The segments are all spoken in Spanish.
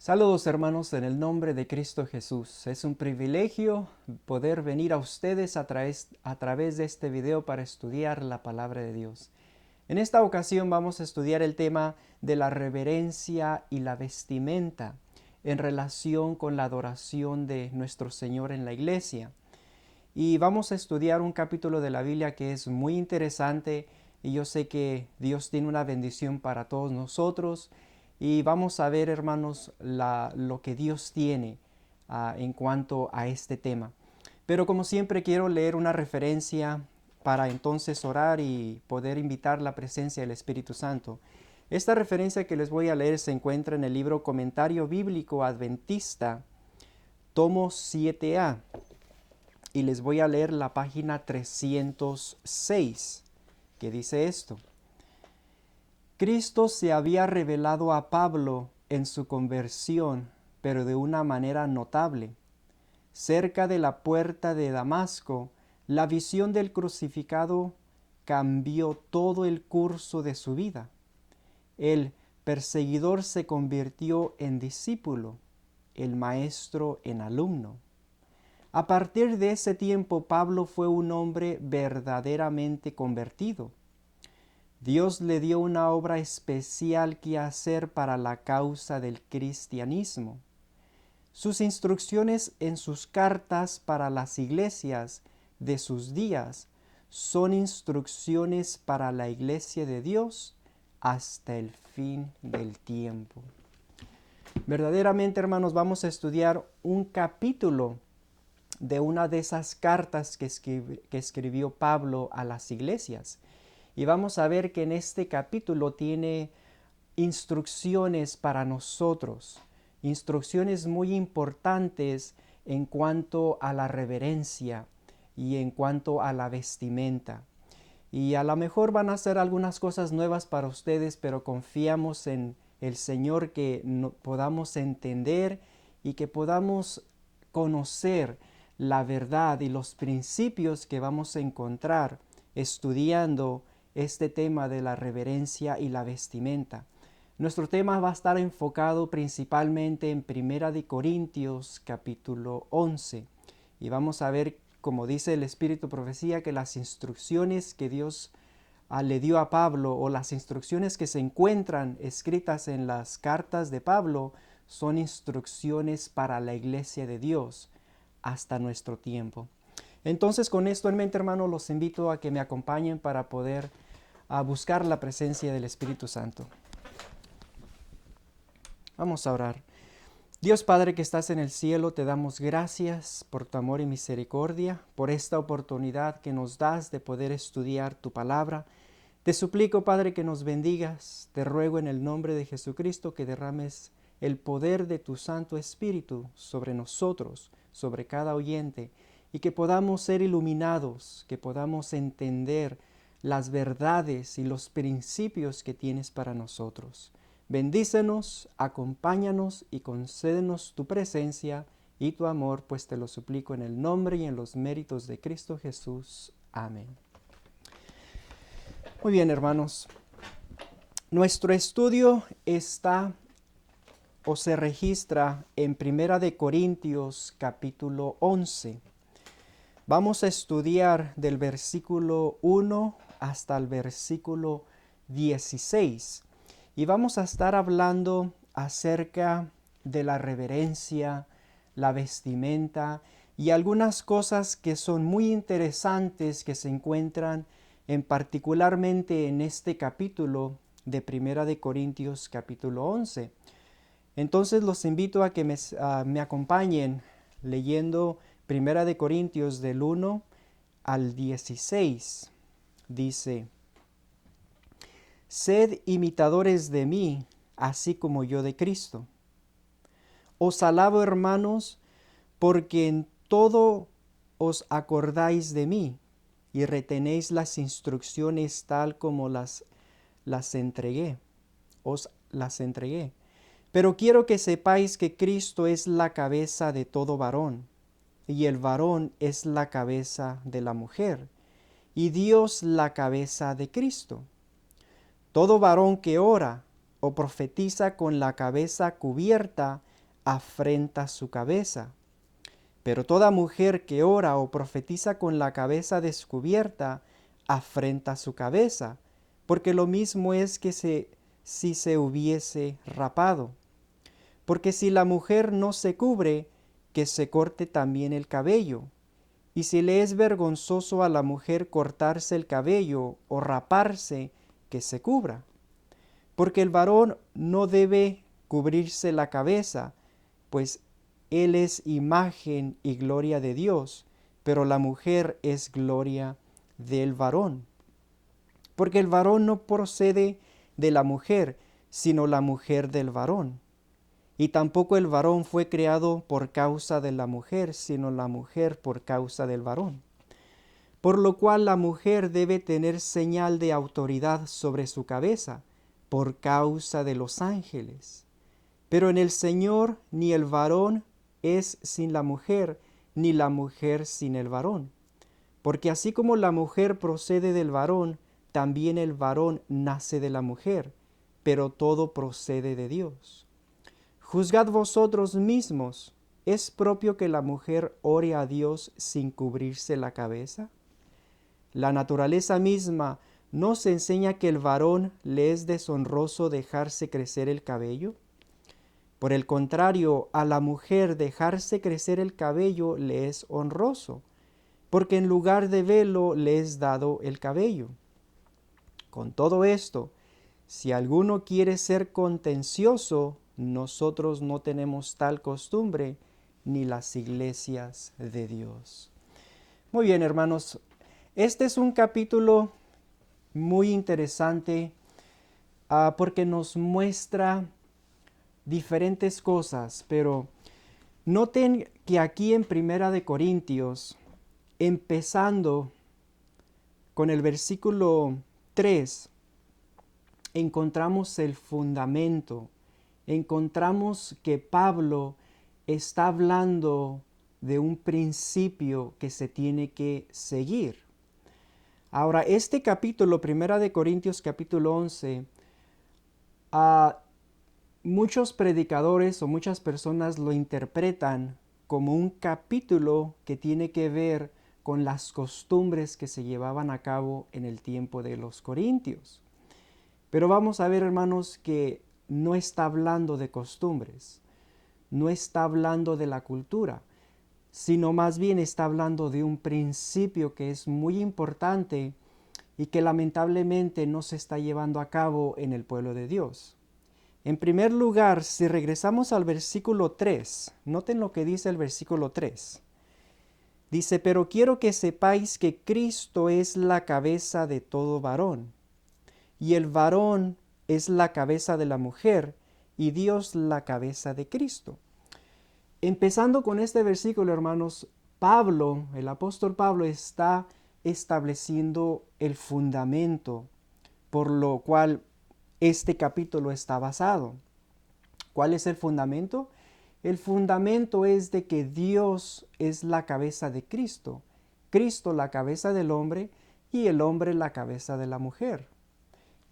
Saludos hermanos en el nombre de Cristo Jesús. Es un privilegio poder venir a ustedes a través de este video para estudiar la palabra de Dios. En esta ocasión vamos a estudiar el tema de la reverencia y la vestimenta en relación con la adoración de nuestro Señor en la iglesia. Y vamos a estudiar un capítulo de la Biblia que es muy interesante y yo sé que Dios tiene una bendición para todos nosotros. Y vamos a ver, hermanos, lo que Dios tiene en cuanto a este tema. Pero como siempre quiero leer una referencia para entonces orar y poder invitar la presencia del Espíritu Santo. Esta referencia que les voy a leer se encuentra en el libro Comentario Bíblico Adventista, tomo 7a. Y les voy a leer la página 306, que dice esto. Cristo se había revelado a Pablo en su conversión, pero de una manera notable. Cerca de la puerta de Damasco, la visión del crucificado cambió todo el curso de su vida. El perseguidor se convirtió en discípulo, el maestro en alumno. A partir de ese tiempo, Pablo fue un hombre verdaderamente convertido. Dios le dio una obra especial que hacer para la causa del cristianismo. Sus instrucciones en sus cartas para las iglesias de sus días son instrucciones para la iglesia de Dios hasta el fin del tiempo. Verdaderamente, hermanos, vamos a estudiar un capítulo de una de esas cartas que escribió Pablo a las iglesias. Y vamos a ver que en este capítulo tiene instrucciones para nosotros, instrucciones muy importantes en cuanto a la reverencia y en cuanto a la vestimenta. Y a lo mejor van a ser algunas cosas nuevas para ustedes, pero confiamos en el Señor que podamos entender y que podamos conocer la verdad y los principios que vamos a encontrar estudiando este tema de la reverencia y la vestimenta. Nuestro tema va a estar enfocado principalmente en Primera de Corintios capítulo 11 y vamos a ver, como dice el Espíritu Profecía, que las instrucciones que Dios le dio a Pablo o las instrucciones que se encuentran escritas en las cartas de Pablo son instrucciones para la iglesia de Dios hasta nuestro tiempo. Entonces, con esto en mente, hermano, los invito a que me acompañen para poder buscar la presencia del Espíritu Santo. Vamos a orar. Dios Padre que estás en el cielo, te damos gracias por tu amor y misericordia, por esta oportunidad que nos das de poder estudiar tu palabra. Te suplico, Padre, que nos bendigas. Te ruego en el nombre de Jesucristo que derrames el poder de tu Santo Espíritu sobre nosotros, sobre cada oyente, y que podamos ser iluminados, que podamos entender las verdades y los principios que tienes para nosotros. Bendícenos, acompáñanos y concédenos tu presencia y tu amor, pues te lo suplico en el nombre y en los méritos de Cristo Jesús. Amén. Muy bien, hermanos. Nuestro estudio está o se registra en Primera de Corintios capítulo 11. Vamos a estudiar del versículo 1 hasta el versículo 16 y vamos a estar hablando acerca de la reverencia, la vestimenta y algunas cosas que son muy interesantes que se encuentran particularmente en este capítulo de Primera de Corintios capítulo 11. Entonces los invito a que me acompañen leyendo Primera de Corintios del 1 al 16. Dice: Sed imitadores de mí, así como yo de Cristo. Os alabo, hermanos, porque en todo os acordáis de mí y retenéis las instrucciones tal como las entregué. Os las entregué. Pero quiero que sepáis que Cristo es la cabeza de todo varón, y el varón es la cabeza de la mujer, y Dios la cabeza de Cristo. Todo varón que ora o profetiza con la cabeza cubierta afrenta su cabeza. Pero toda mujer que ora o profetiza con la cabeza descubierta, afrenta su cabeza, porque lo mismo es que si se hubiese rapado. Porque si la mujer no se cubre, que se corte también el cabello. Y si le es vergonzoso a la mujer cortarse el cabello o raparse, que se cubra. Porque el varón no debe cubrirse la cabeza, pues él es imagen y gloria de Dios, pero la mujer es gloria del varón. Porque el varón no procede de la mujer, sino la mujer del varón. Y tampoco el varón fue creado por causa de la mujer, sino la mujer por causa del varón. Por lo cual la mujer debe tener señal de autoridad sobre su cabeza, por causa de los ángeles. Pero en el Señor ni el varón es sin la mujer, ni la mujer sin el varón. Porque así como la mujer procede del varón, también el varón nace de la mujer, pero todo procede de Dios. Juzgad vosotros mismos, ¿es propio que la mujer ore a Dios sin cubrirse la cabeza? La naturaleza misma ¿nos enseña que el varón le es deshonroso dejarse crecer el cabello? Por el contrario, a la mujer dejarse crecer el cabello le es honroso, porque en lugar de velo le es dado el cabello. Con todo esto, si alguno quiere ser contencioso, nosotros no tenemos tal costumbre, ni las iglesias de Dios. Muy bien, hermanos, este es un capítulo muy interesante porque nos muestra diferentes cosas, pero noten que aquí en Primera de Corintios, empezando con el versículo 3, encontramos el fundamento, encontramos que Pablo está hablando de un principio que se tiene que seguir. Ahora, este capítulo, Primera de Corintios capítulo 11, muchos predicadores o muchas personas lo interpretan como un capítulo que tiene que ver con las costumbres que se llevaban a cabo en el tiempo de los corintios. Pero vamos a ver, hermanos, que no está hablando de costumbres, no está hablando de la cultura, sino más bien está hablando de un principio que es muy importante y que lamentablemente no se está llevando a cabo en el pueblo de Dios. En primer lugar, si regresamos al versículo 3, noten lo que dice el versículo 3. Dice, pero quiero que sepáis que Cristo es la cabeza de todo varón, y el varón es la cabeza de la mujer, y Dios la cabeza de Cristo. Empezando con este versículo, hermanos, Pablo, el apóstol Pablo, está estableciendo el fundamento por lo cual este capítulo está basado. ¿Cuál es el fundamento? El fundamento es de que Dios es la cabeza de Cristo, Cristo la cabeza del hombre y el hombre la cabeza de la mujer.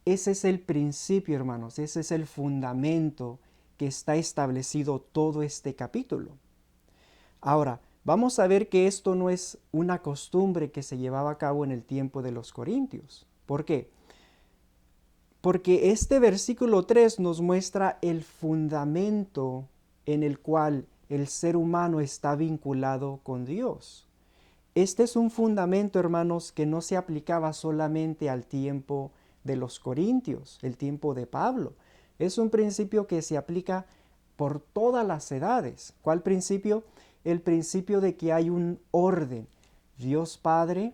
Ese es el principio, hermanos, ese es el fundamento que está establecido todo este capítulo. Ahora, vamos a ver que esto no es una costumbre que se llevaba a cabo en el tiempo de los corintios. ¿Por qué? Porque este versículo 3 nos muestra el fundamento en el cual el ser humano está vinculado con Dios. Este es un fundamento, hermanos, que no se aplicaba solamente al tiempo de los corintios, el tiempo de Pablo. Es un principio que se aplica por todas las edades. ¿Cuál principio? El principio de que hay un orden. Dios Padre,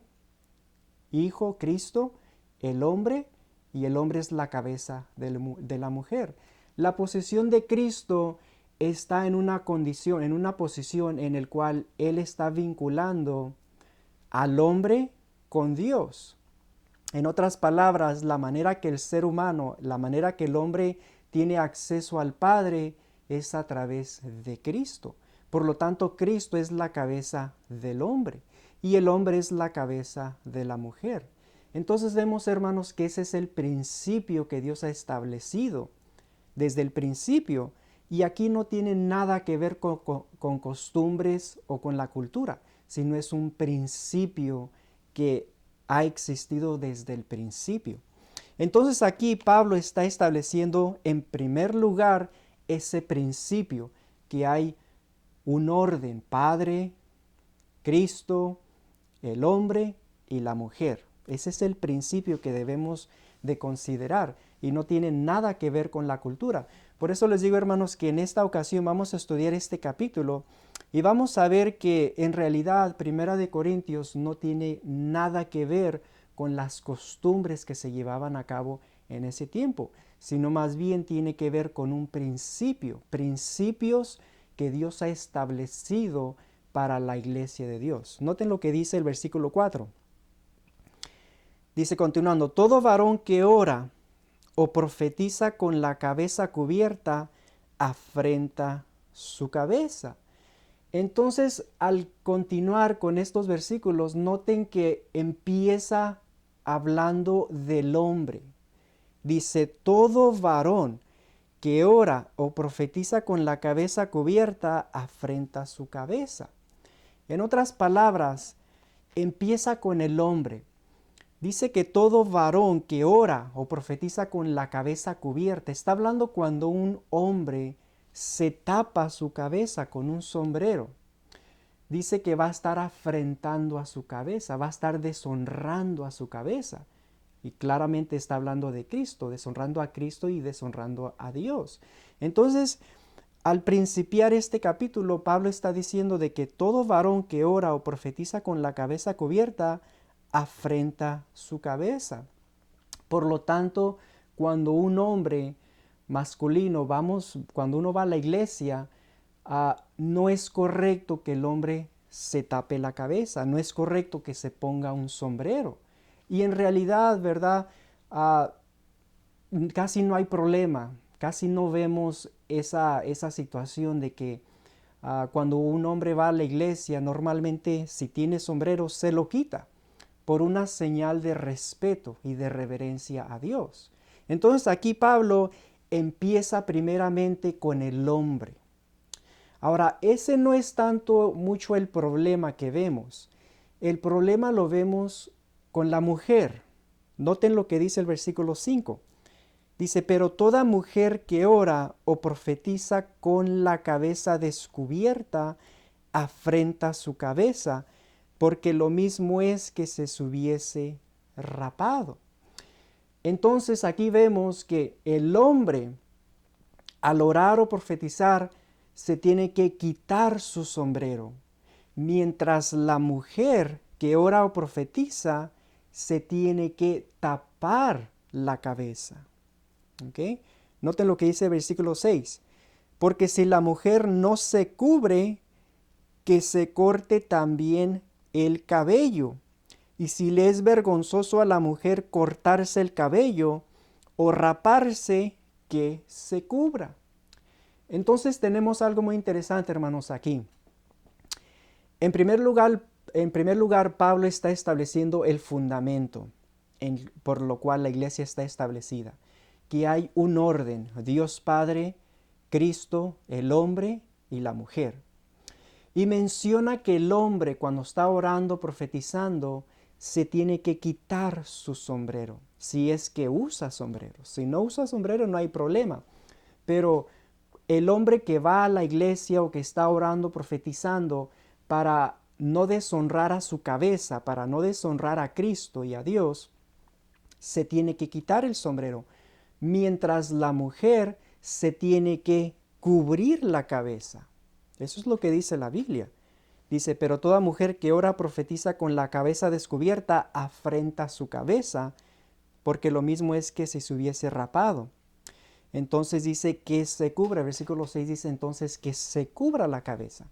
Hijo, Cristo, el hombre, y el hombre es la cabeza de la mujer. La posición de Cristo está en una condición, en una posición en la cual Él está vinculando al hombre con Dios. En otras palabras, la manera que el ser humano, la manera que el hombre tiene acceso al Padre es a través de Cristo. Por lo tanto, Cristo es la cabeza del hombre y el hombre es la cabeza de la mujer. Entonces vemos, hermanos, que ese es el principio que Dios ha establecido desde el principio, Y aquí no tiene nada que ver con costumbres o con la cultura, sino es un principio que ha existido desde el principio. Entonces aquí Pablo está estableciendo en primer lugar ese principio, que hay un orden: Padre, Cristo, el hombre y la mujer. Ese es el principio que debemos de considerar y no tiene nada que ver con la cultura. Por eso les digo, hermanos, que en esta ocasión vamos a estudiar este capítulo y vamos a ver que en realidad Primera de Corintios no tiene nada que ver con las costumbres que se llevaban a cabo en ese tiempo, sino más bien tiene que ver con un principio, principios que Dios ha establecido para la iglesia de Dios. Noten lo que dice el versículo 4. Dice continuando: todo varón que ora o profetiza con la cabeza cubierta afrenta su cabeza. Entonces, al continuar con estos versículos, noten que empieza hablando del hombre. Dice: todo varón que ora o profetiza con la cabeza cubierta afrenta su cabeza. En otras palabras, empieza con el hombre. Dice que todo varón que ora o profetiza con la cabeza cubierta, está hablando cuando un hombre se tapa su cabeza con un sombrero. Dice que va a estar afrentando a su cabeza, va a estar deshonrando a su cabeza. Y claramente está hablando de Cristo, deshonrando a Cristo y deshonrando a Dios. Entonces, al principiar este capítulo, Pablo está diciendo de que todo varón que ora o profetiza con la cabeza cubierta afrenta su cabeza. Por lo tanto, cuando un hombre masculino, cuando uno va a la iglesia, no es correcto que el hombre se tape la cabeza, no es correcto que se ponga un sombrero. Y en realidad, ¿verdad? Casi no hay problema, casi no vemos esa situación de que cuando un hombre va a la iglesia, normalmente si tiene sombrero se lo quita por una señal de respeto y de reverencia a Dios. Entonces aquí Pablo empieza primeramente con el hombre. Ahora, ese no es tanto mucho el problema que vemos. El problema lo vemos con la mujer. Noten lo que dice el versículo 5. Dice: pero toda mujer que ora o profetiza con la cabeza descubierta afrenta su cabeza, porque lo mismo es que se hubiese rapado. Entonces aquí vemos que el hombre, al orar o profetizar, se tiene que quitar su sombrero, mientras la mujer que ora o profetiza se tiene que tapar la cabeza. ¿Okay? Noten lo que dice el versículo 6. Porque si la mujer no se cubre, que se corte también el cabello. Y si le es vergonzoso a la mujer cortarse el cabello o raparse, que se cubra. Entonces tenemos algo muy interesante, hermanos, aquí. En primer lugar, Pablo está estableciendo el fundamento por lo cual la iglesia está establecida, que hay un orden: Dios Padre, Cristo, el hombre y la mujer. Y menciona que el hombre, cuando está orando, profetizando, se tiene que quitar su sombrero, si es que usa sombrero. Si no usa sombrero, no hay problema. Pero el hombre que va a la iglesia o que está orando, profetizando, para no deshonrar a su cabeza, para no deshonrar a Cristo y a Dios, se tiene que quitar el sombrero, mientras la mujer se tiene que cubrir la cabeza. Eso es lo que dice la Biblia. Dice: pero toda mujer que ora profetiza con la cabeza descubierta afrenta su cabeza, porque lo mismo es que si se hubiese rapado. Entonces dice que se cubra. Versículo 6 dice entonces que se cubra la cabeza.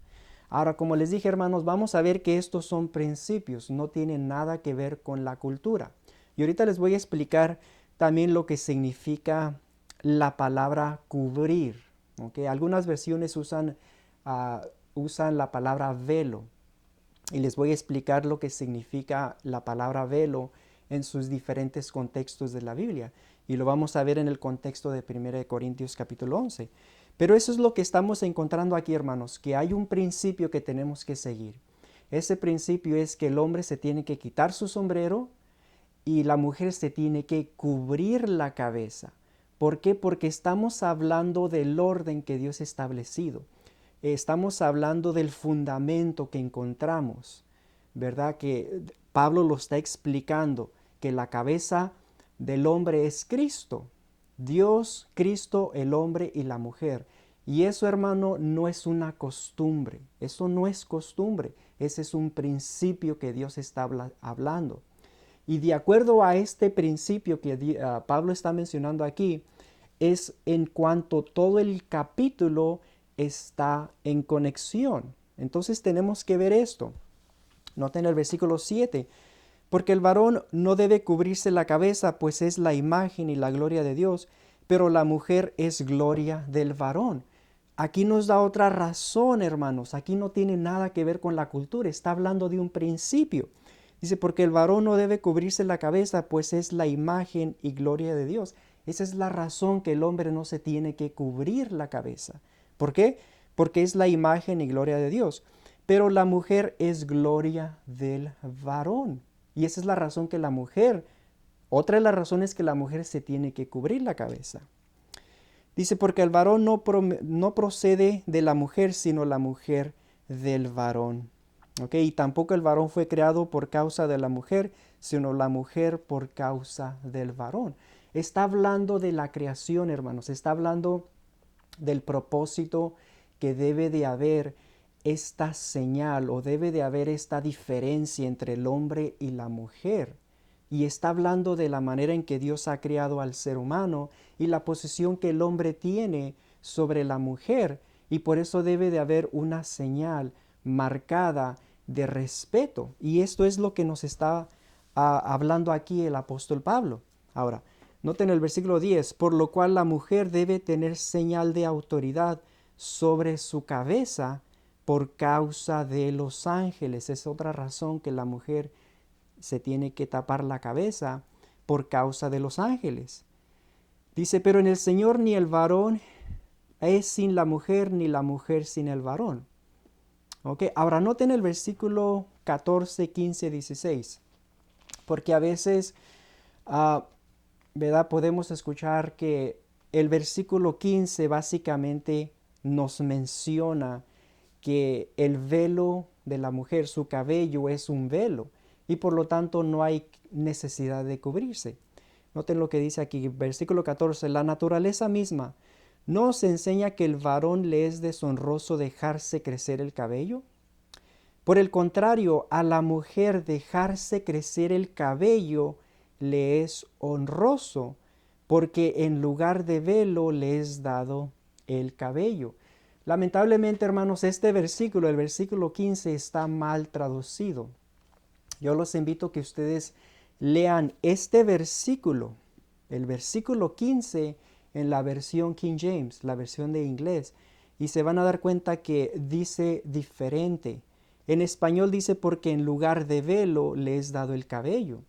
Ahora, como les dije, hermanos, vamos a ver que estos son principios, no tienen nada que ver con la cultura. Y ahorita les voy a explicar también lo que significa la palabra cubrir. ¿Okay? Algunas versiones usan la palabra velo. Y les voy a explicar lo que significa la palabra velo en sus diferentes contextos de la Biblia. Y lo vamos a ver en el contexto de 1 Corintios capítulo 11. Pero eso es lo que estamos encontrando aquí, hermanos, que hay un principio que tenemos que seguir. Ese principio es que el hombre se tiene que quitar su sombrero y la mujer se tiene que cubrir la cabeza. ¿Por qué? Porque estamos hablando del orden que Dios ha establecido. Estamos hablando del fundamento que encontramos, ¿verdad? Que Pablo lo está explicando, que la cabeza del hombre es Cristo. Dios, Cristo, el hombre y la mujer. Y eso, hermano, no es una costumbre. Eso no es costumbre. Ese es un principio que Dios está hablando. Y de acuerdo a este principio que Pablo está mencionando aquí, es en cuanto todo el capítulo está en conexión. Entonces tenemos que ver esto. Noten el versículo 7. Porque el varón no debe cubrirse la cabeza, pues es la imagen y la gloria de Dios, pero la mujer es gloria del varón. Aquí nos da otra razón, hermanos. Aquí no tiene nada que ver con la cultura. Está hablando de un principio. Dice, porque el varón no debe cubrirse la cabeza, pues es la imagen y gloria de Dios. Esa es la razón que el hombre no se tiene que cubrir la cabeza. ¿Por qué? Porque es la imagen y gloria de Dios. Pero la mujer es gloria del varón. Y esa es la razón que la mujer, otra de las razones que la mujer se tiene que cubrir la cabeza. Dice, porque el varón no procede de la mujer, sino la mujer del varón. Y tampoco el varón fue creado por causa de la mujer, sino la mujer por causa del varón. Está hablando de la creación, hermanos. Está hablando del propósito que debe de haber esta señal o debe de haber esta diferencia entre el hombre y la mujer. Y está hablando de la manera en que Dios ha creado al ser humano y la posición que el hombre tiene sobre la mujer. Y por eso debe de haber una señal marcada de respeto. Y esto es lo que nos está hablando aquí el apóstol Pablo. Ahora, noten el versículo 10, por lo cual la mujer debe tener señal de autoridad sobre su cabeza por causa de los ángeles. Es otra razón que la mujer se tiene que tapar la cabeza por causa de los ángeles. Dice, pero en el Señor ni el varón es sin la mujer, ni la mujer sin el varón. Ahora noten el versículo 14, 15, 16. Porque a veces, ¿verdad? Podemos escuchar que el versículo 15 básicamente nos menciona que el velo de la mujer, su cabello es un velo y por lo tanto no hay necesidad de cubrirse. Noten lo que dice aquí, versículo 14, la naturaleza misma ¿no os enseña que el varón le es deshonroso dejarse crecer el cabello? Por el contrario, a la mujer dejarse crecer el cabello le es honroso, porque en lugar de velo le es dado el cabello. Lamentablemente, hermanos, este versículo, el versículo 15, está mal traducido. Yo los invito a que ustedes lean este versículo, el versículo 15, en la versión King James, la versión de inglés, y se van a dar cuenta que dice diferente. En español dice porque en lugar de velo le es dado el cabello.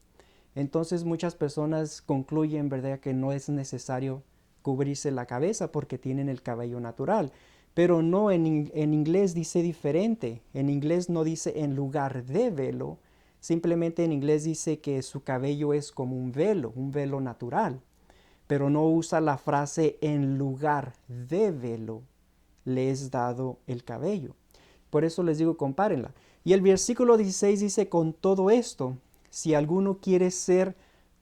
Entonces muchas personas concluyen, ¿verdad?, que no es necesario cubrirse la cabeza porque tienen el cabello natural. Pero no, en inglés dice diferente. En inglés no dice en lugar de velo. Simplemente en inglés dice que su cabello es como un velo natural. Pero no usa la frase en lugar de velo le es dado el cabello. Por eso les digo, compárenla. Y el versículo 16 dice, con todo esto, si alguno quiere ser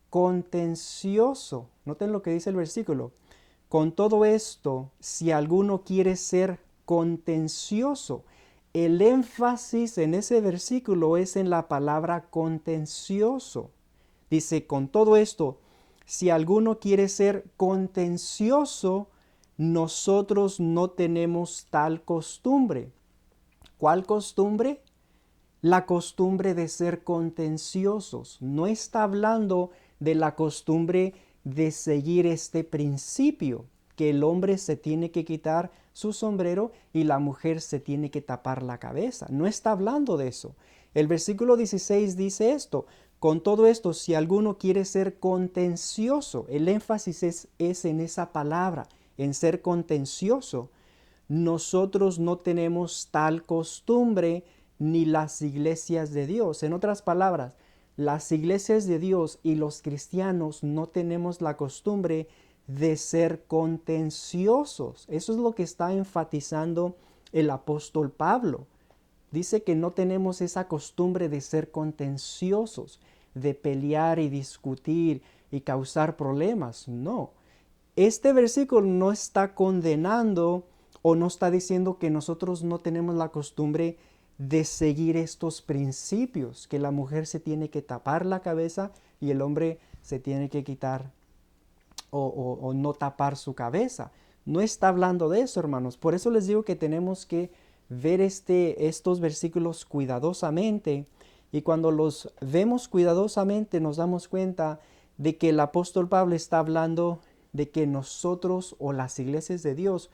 contencioso, noten lo que dice el versículo, con todo esto, si alguno quiere ser contencioso, el énfasis en ese versículo es en la palabra contencioso. Dice, con todo esto, si alguno quiere ser contencioso, nosotros no tenemos tal costumbre. ¿Cuál costumbre? La costumbre de ser contenciosos. No está hablando de la costumbre de seguir este principio, que el hombre se tiene que quitar su sombrero y la mujer se tiene que tapar la cabeza. No está hablando de eso. El versículo 16 dice esto, con todo esto, si alguno quiere ser contencioso, el énfasis es en esa palabra, en ser contencioso, nosotros no tenemos tal costumbre ni las iglesias de Dios. En otras palabras, las iglesias de Dios y los cristianos no tenemos la costumbre de ser contenciosos. Eso es lo que está enfatizando el apóstol Pablo. Dice que no tenemos esa costumbre de ser contenciosos, de pelear y discutir y causar problemas. No. Este versículo no está condenando o no está diciendo que nosotros no tenemos la costumbre de seguir estos principios, que la mujer se tiene que tapar la cabeza y el hombre se tiene que quitar o no tapar su cabeza. No está hablando de eso, hermanos. Por eso les digo que tenemos que ver estos versículos cuidadosamente, y cuando los vemos cuidadosamente nos damos cuenta de que el apóstol Pablo está hablando de que nosotros o las iglesias de Dios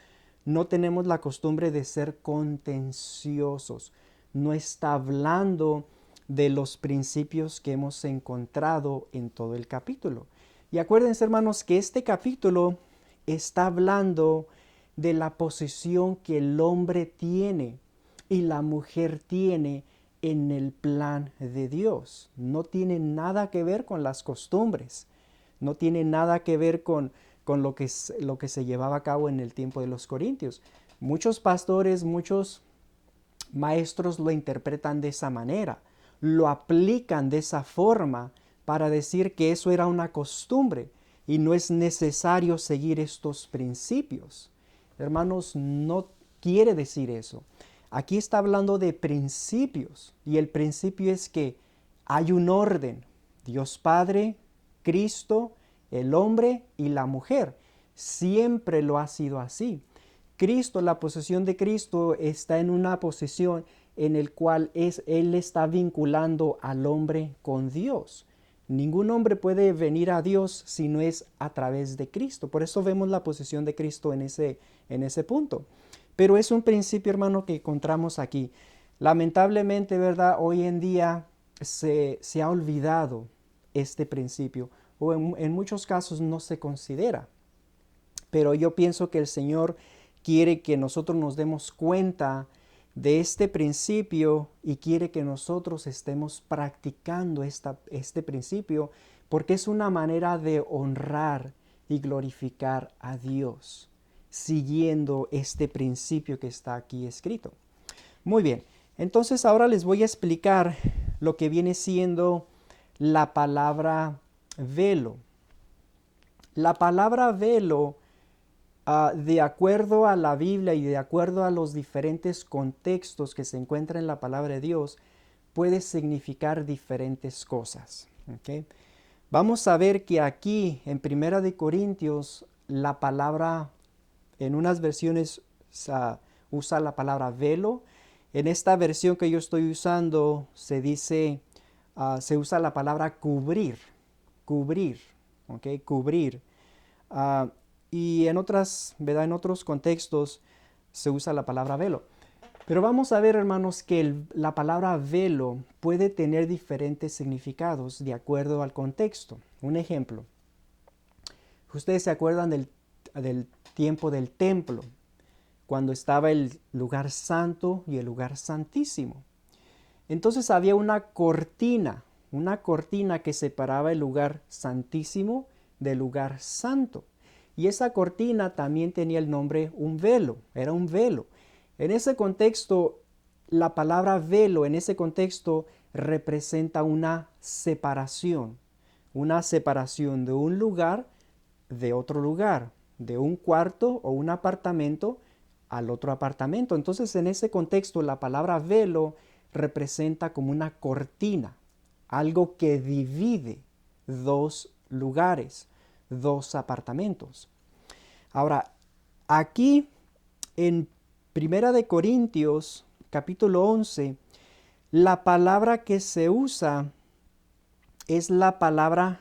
no tenemos la costumbre de ser contenciosos. No está hablando de los principios que hemos encontrado en todo el capítulo. Y acuérdense, hermanos, que este capítulo está hablando de la posición que el hombre tiene y la mujer tiene en el plan de Dios. No tiene nada que ver con las costumbres. No tiene nada que ver con lo que se llevaba a cabo en el tiempo de los corintios. Muchos pastores, muchos maestros lo interpretan de esa manera, lo aplican de esa forma para decir que eso era una costumbre y no es necesario seguir estos principios. Hermanos, no quiere decir eso. Aquí está hablando de principios, y el principio es que hay un orden: Dios Padre, Cristo, el hombre y la mujer. Siempre lo ha sido así. Cristo, la posesión de Cristo está en una posición en el cual Él está vinculando al hombre con Dios. Ningún hombre puede venir a Dios si no es a través de Cristo. Por eso vemos la posición de Cristo en ese punto. Pero es un principio, hermano, que encontramos aquí. Lamentablemente, ¿verdad? Hoy en día se ha olvidado este principio, o en muchos casos no se considera. Pero yo pienso que el Señor quiere que nosotros nos demos cuenta de este principio y quiere que nosotros estemos practicando este principio, porque es una manera de honrar y glorificar a Dios, siguiendo este principio que está aquí escrito. Muy bien, entonces ahora les voy a explicar lo que viene siendo la palabra velo. La palabra velo, de acuerdo a la Biblia y de acuerdo a los diferentes contextos que se encuentran en la palabra de Dios, puede significar diferentes cosas. ¿Okay? Vamos a ver que aquí en Primera de Corintios la palabra, en unas versiones usa la palabra velo. En esta versión que yo estoy usando se dice, se usa la palabra cubrir, ¿okay? Cubrir. Y en ¿verdad? En otros contextos se usa la palabra velo. Pero vamos a ver, hermanos, que la palabra velo puede tener diferentes significados de acuerdo al contexto. Un ejemplo. Ustedes se acuerdan del tiempo del templo, cuando estaba el lugar santo y el lugar santísimo. Entonces había una cortina que separaba el lugar santísimo del lugar santo. Y esa cortina también tenía el nombre un velo, era un velo. En ese contexto, la palabra velo en ese contexto representa una separación de un lugar de otro lugar, de un cuarto o un apartamento al otro apartamento. Entonces, en ese contexto, la palabra velo representa como una cortina, algo que divide dos lugares, dos apartamentos. Ahora, aquí en Primera de Corintios, capítulo 11, la palabra que se usa es la palabra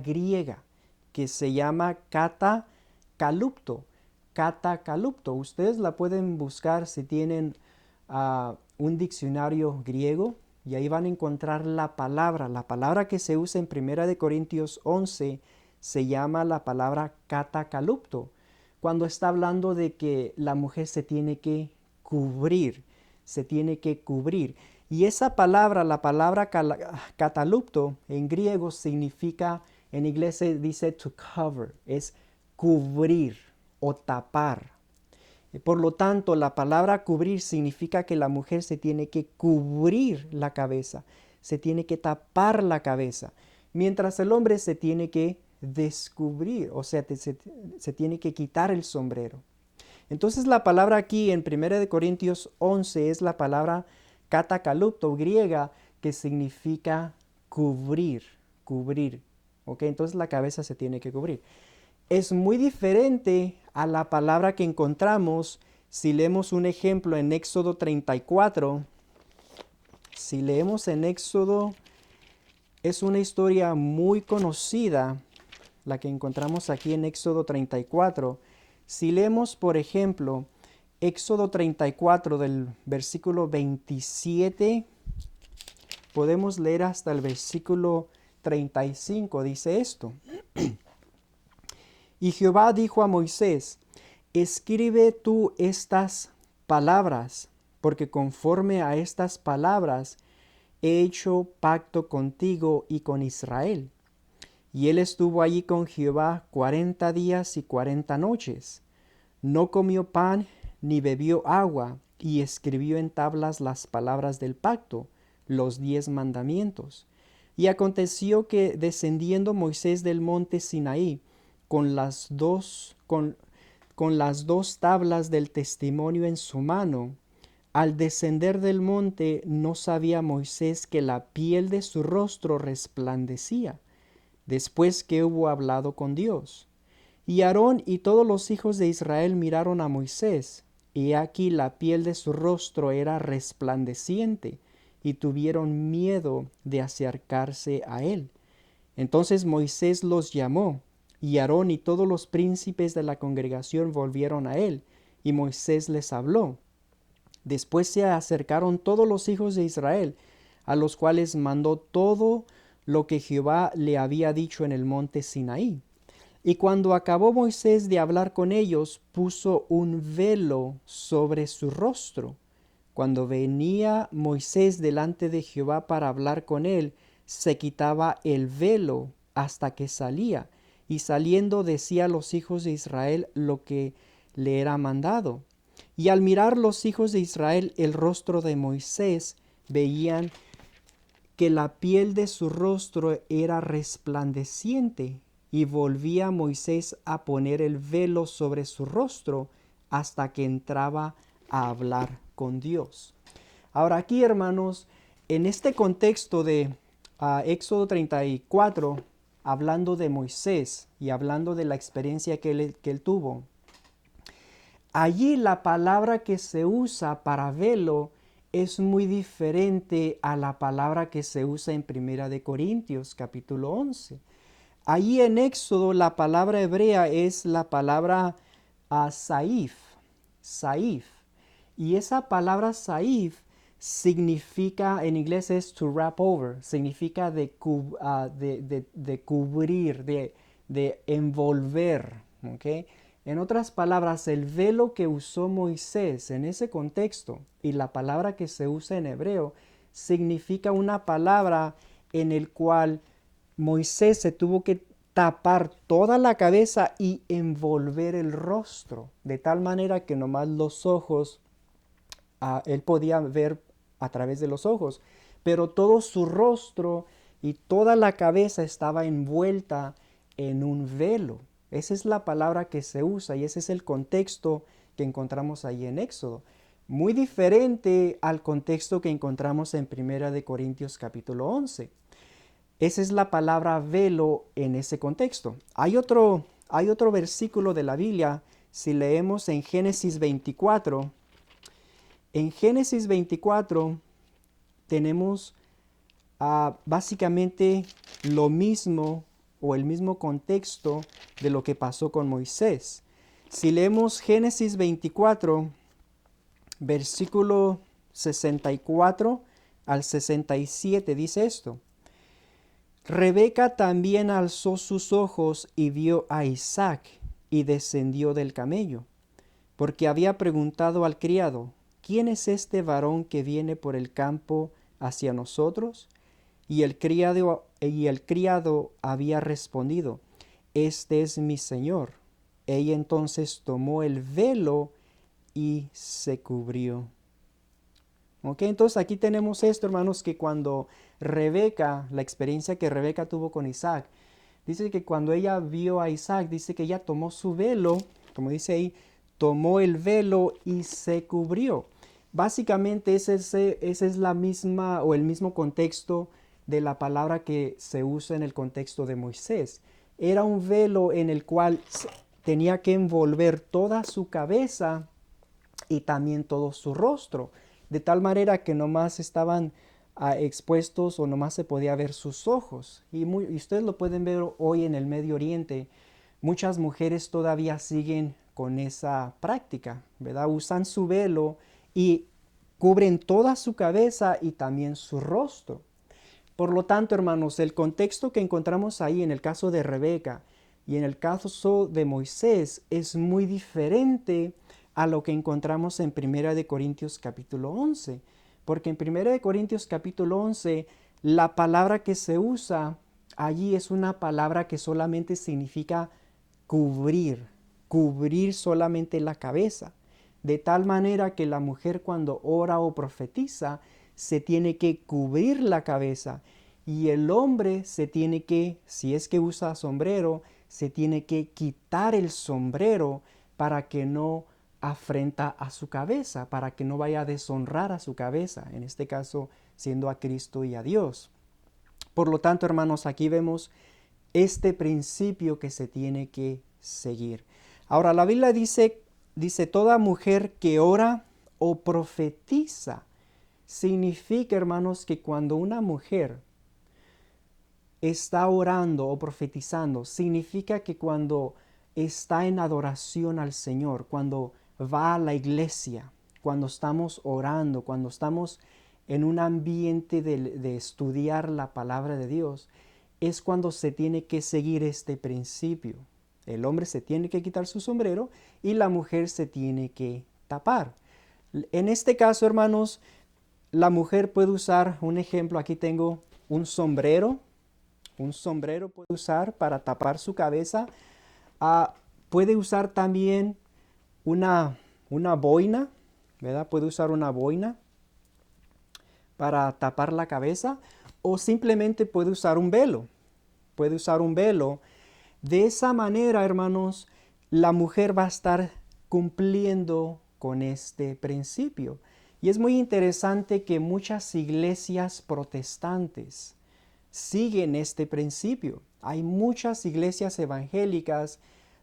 griega, que se llama katakalupto. Katakalupto. Ustedes la pueden buscar si tienen un diccionario griego, y ahí van a encontrar la palabra que se usa en Primera de Corintios 11 se llama la palabra katakalupto. cuando está hablando de que la mujer se tiene que cubrir, se tiene que cubrir. Y esa palabra, la palabra catalupto en griego significa, en inglés se dice to cover, es cubrir o tapar. Por lo tanto, la palabra cubrir significa que la mujer se tiene que cubrir la cabeza, se tiene que tapar la cabeza, mientras el hombre se tiene que descubrir, o sea, se tiene que quitar el sombrero. Entonces la palabra aquí en 1 Corintios 11 es la palabra katakalupto griega, que significa cubrir, cubrir. ¿Ok? Entonces la cabeza se tiene que cubrir. Es muy diferente a la palabra que encontramos si leemos un ejemplo en Éxodo 34. Si leemos en Éxodo, es una historia muy conocida, la que encontramos aquí en Éxodo 34. Si leemos, por ejemplo, Éxodo 34 del versículo 27, podemos leer hasta el versículo 35, dice esto. Y Jehová dijo a Moisés, escribe tú estas palabras, porque conforme a estas palabras he hecho pacto contigo y con Israel. Y él estuvo allí con Jehová 40 días y 40 noches. No comió pan ni bebió agua, y escribió en tablas las palabras del pacto, los 10 mandamientos. Y aconteció que descendiendo Moisés del monte Sinaí, con las dos tablas del testimonio en su mano, al descender del monte no sabía Moisés que la piel de su rostro resplandecía, después que hubo hablado con Dios. Y Aarón y todos los hijos de Israel miraron a Moisés, y aquí la piel de su rostro era resplandeciente, y tuvieron miedo de acercarse a él. Entonces Moisés los llamó, y Aarón y todos los príncipes de la congregación volvieron a él, y Moisés les habló. Después se acercaron todos los hijos de Israel, a los cuales mandó todo lo que Jehová le había dicho en el monte Sinaí. Y cuando acabó Moisés de hablar con ellos, puso un velo sobre su rostro. Cuando venía Moisés delante de Jehová para hablar con él, se quitaba el velo hasta que salía, y saliendo decía a los hijos de Israel lo que le era mandado. Y al mirar los hijos de Israel el rostro de Moisés, veían que la piel de su rostro era resplandeciente, y volvía Moisés a poner el velo sobre su rostro hasta que entraba a hablar con Dios. Ahora aquí, hermanos, en este contexto de Éxodo 34, hablando de Moisés y hablando de la experiencia que él tuvo, allí la palabra que se usa para velo es muy diferente a la palabra que se usa en 1 Corintios capítulo 11. Allí en Éxodo la palabra hebrea es la palabra saif, saif. Y esa palabra saif significa, en inglés es to wrap over, significa de cubrir, de envolver. ¿Okay? En otras palabras, el velo que usó Moisés en ese contexto y la palabra que se usa en hebreo significa una palabra en el cual Moisés se tuvo que tapar toda la cabeza y envolver el rostro, de tal manera que nomás los ojos, él podía ver a través de los ojos, pero todo su rostro y toda la cabeza estaba envuelta en un velo. Esa es la palabra que se usa y ese es el contexto que encontramos ahí en Éxodo. Muy diferente al contexto que encontramos en 1 Corintios capítulo 11. Esa es la palabra velo en ese contexto. Hay otro versículo de la Biblia, si leemos en Génesis 24. En Génesis 24 tenemos básicamente lo mismo o el mismo contexto de lo que pasó con Moisés. Si leemos Génesis 24, versículo 64 al 67, dice esto. Rebeca también alzó sus ojos y vio a Isaac, y descendió del camello, porque había preguntado al criado, ¿quién es este varón que viene por el campo hacia nosotros? Y el criado había respondido, este es mi señor. Ella entonces tomó el velo y se cubrió. ¿Ok? Entonces aquí tenemos esto, hermanos, que cuando Rebeca, la experiencia que Rebeca tuvo con Isaac, dice que cuando ella vio a Isaac, dice que ella tomó su velo, como dice ahí, tomó el velo y se cubrió. Básicamente ese es la misma o el mismo contexto de la palabra que se usa en el contexto de Moisés. Era un velo en el cual tenía que envolver toda su cabeza y también todo su rostro, de tal manera que nomás estaban expuestos o nomás se podía ver sus ojos. Y ustedes lo pueden ver hoy en el Medio Oriente, muchas mujeres todavía siguen con esa práctica, ¿verdad? Usan su velo y cubren toda su cabeza y también su rostro. Por lo tanto, hermanos, el contexto que encontramos ahí en el caso de Rebeca y en el caso de Moisés es muy diferente a lo que encontramos en 1 Corintios capítulo 11. Porque en 1 Corintios capítulo 11, la palabra que se usa allí es una palabra que solamente significa cubrir, cubrir solamente la cabeza. De tal manera que la mujer cuando ora o profetiza se tiene que cubrir la cabeza y el hombre se tiene que, si es que usa sombrero, se tiene que quitar el sombrero para que no afrenta a su cabeza, para que no vaya a deshonrar a su cabeza, en este caso siendo a Cristo y a Dios. Por lo tanto, hermanos, aquí vemos este principio que se tiene que seguir. Ahora, la Biblia dice toda mujer que ora o profetiza. Significa, hermanos, que cuando una mujer está orando o profetizando, significa que cuando está en adoración al Señor, cuando va a la iglesia, cuando estamos orando, cuando estamos en un ambiente de estudiar la palabra de Dios, es cuando se tiene que seguir este principio. El hombre se tiene que quitar su sombrero y la mujer se tiene que tapar. En este caso, hermanos, la mujer puede usar, un ejemplo, aquí tengo un sombrero puede usar para tapar su cabeza. Puede usar también una boina, ¿verdad? Puede usar una boina para tapar la cabeza o simplemente puede usar un velo. Puede usar un velo. De esa manera, hermanos, la mujer va a estar cumpliendo con este principio. Y es muy interesante que muchas iglesias protestantes siguen este principio. Hay muchas iglesias evangélicas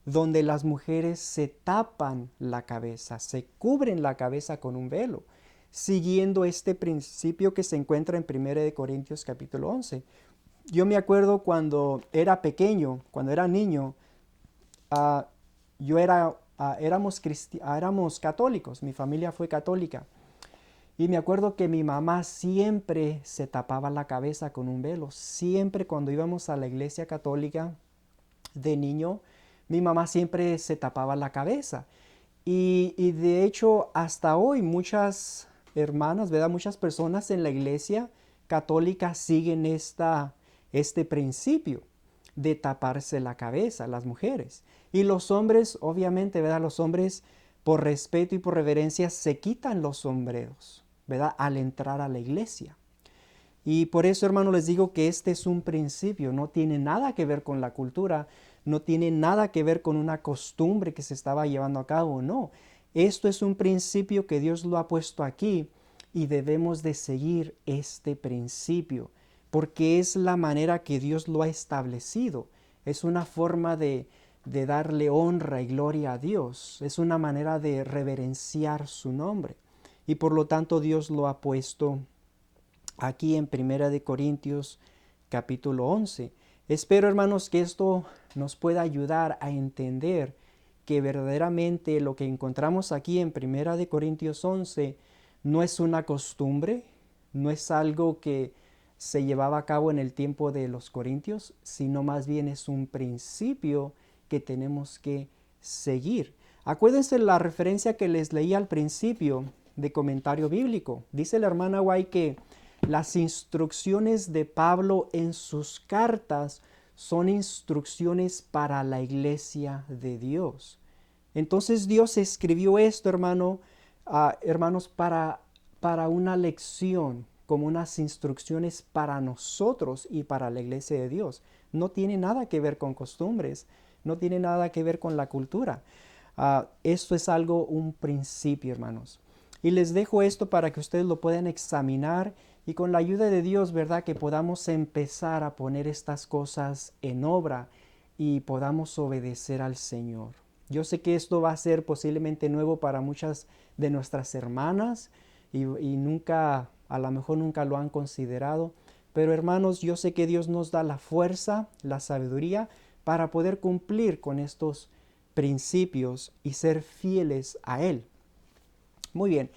donde las mujeres se tapan la cabeza, se cubren la cabeza con un velo, siguiendo este principio que se encuentra en 1 Corintios capítulo 11. Yo me acuerdo cuando era pequeño, cuando era niño, uh, éramos católicos, mi familia fue católica. Y me acuerdo que mi mamá siempre se tapaba la cabeza con un velo. Siempre cuando íbamos a la iglesia católica de niño, mi mamá siempre se tapaba la cabeza. Y de hecho hasta hoy muchas hermanas, ¿verdad? Muchas personas en la iglesia católica siguen este principio de taparse la cabeza, las mujeres. Y los hombres, obviamente, ¿verdad? Los hombres por respeto y por reverencia se quitan los sombreros, ¿verdad? Al entrar a la iglesia. Y por eso, hermano, les digo que este es un principio, no tiene nada que ver con la cultura, no tiene nada que ver con una costumbre que se estaba llevando a cabo, no. Esto es un principio que Dios lo ha puesto aquí y debemos de seguir este principio, porque es la manera que Dios lo ha establecido. Es una forma de darle honra y gloria a Dios, es una manera de reverenciar su nombre. Y por lo tanto Dios lo ha puesto aquí en 1 Corintios capítulo 11. Espero, hermanos, que esto nos pueda ayudar a entender que verdaderamente lo que encontramos aquí en 1 Corintios 11 no es una costumbre, no es algo que se llevaba a cabo en el tiempo de los corintios, sino más bien es un principio que tenemos que seguir. Acuérdense la referencia que les leí al principio de comentario bíblico. Dice la hermana White que las instrucciones de Pablo en sus cartas son instrucciones para la iglesia de Dios. Entonces Dios escribió esto, hermanos, para una lección, como unas instrucciones para nosotros y para la iglesia de Dios. No tiene nada que ver con costumbres, no tiene nada que ver con la cultura. Esto es un principio, hermanos. Y les dejo esto para que ustedes lo puedan examinar y con la ayuda de Dios, ¿verdad? Que podamos empezar a poner estas cosas en obra y podamos obedecer al Señor. Yo sé que esto va a ser posiblemente nuevo para muchas de nuestras hermanas y nunca, a lo mejor nunca lo han considerado. Pero hermanos, yo sé que Dios nos da la fuerza, la sabiduría para poder cumplir con estos principios y ser fieles a Él. Muy bien,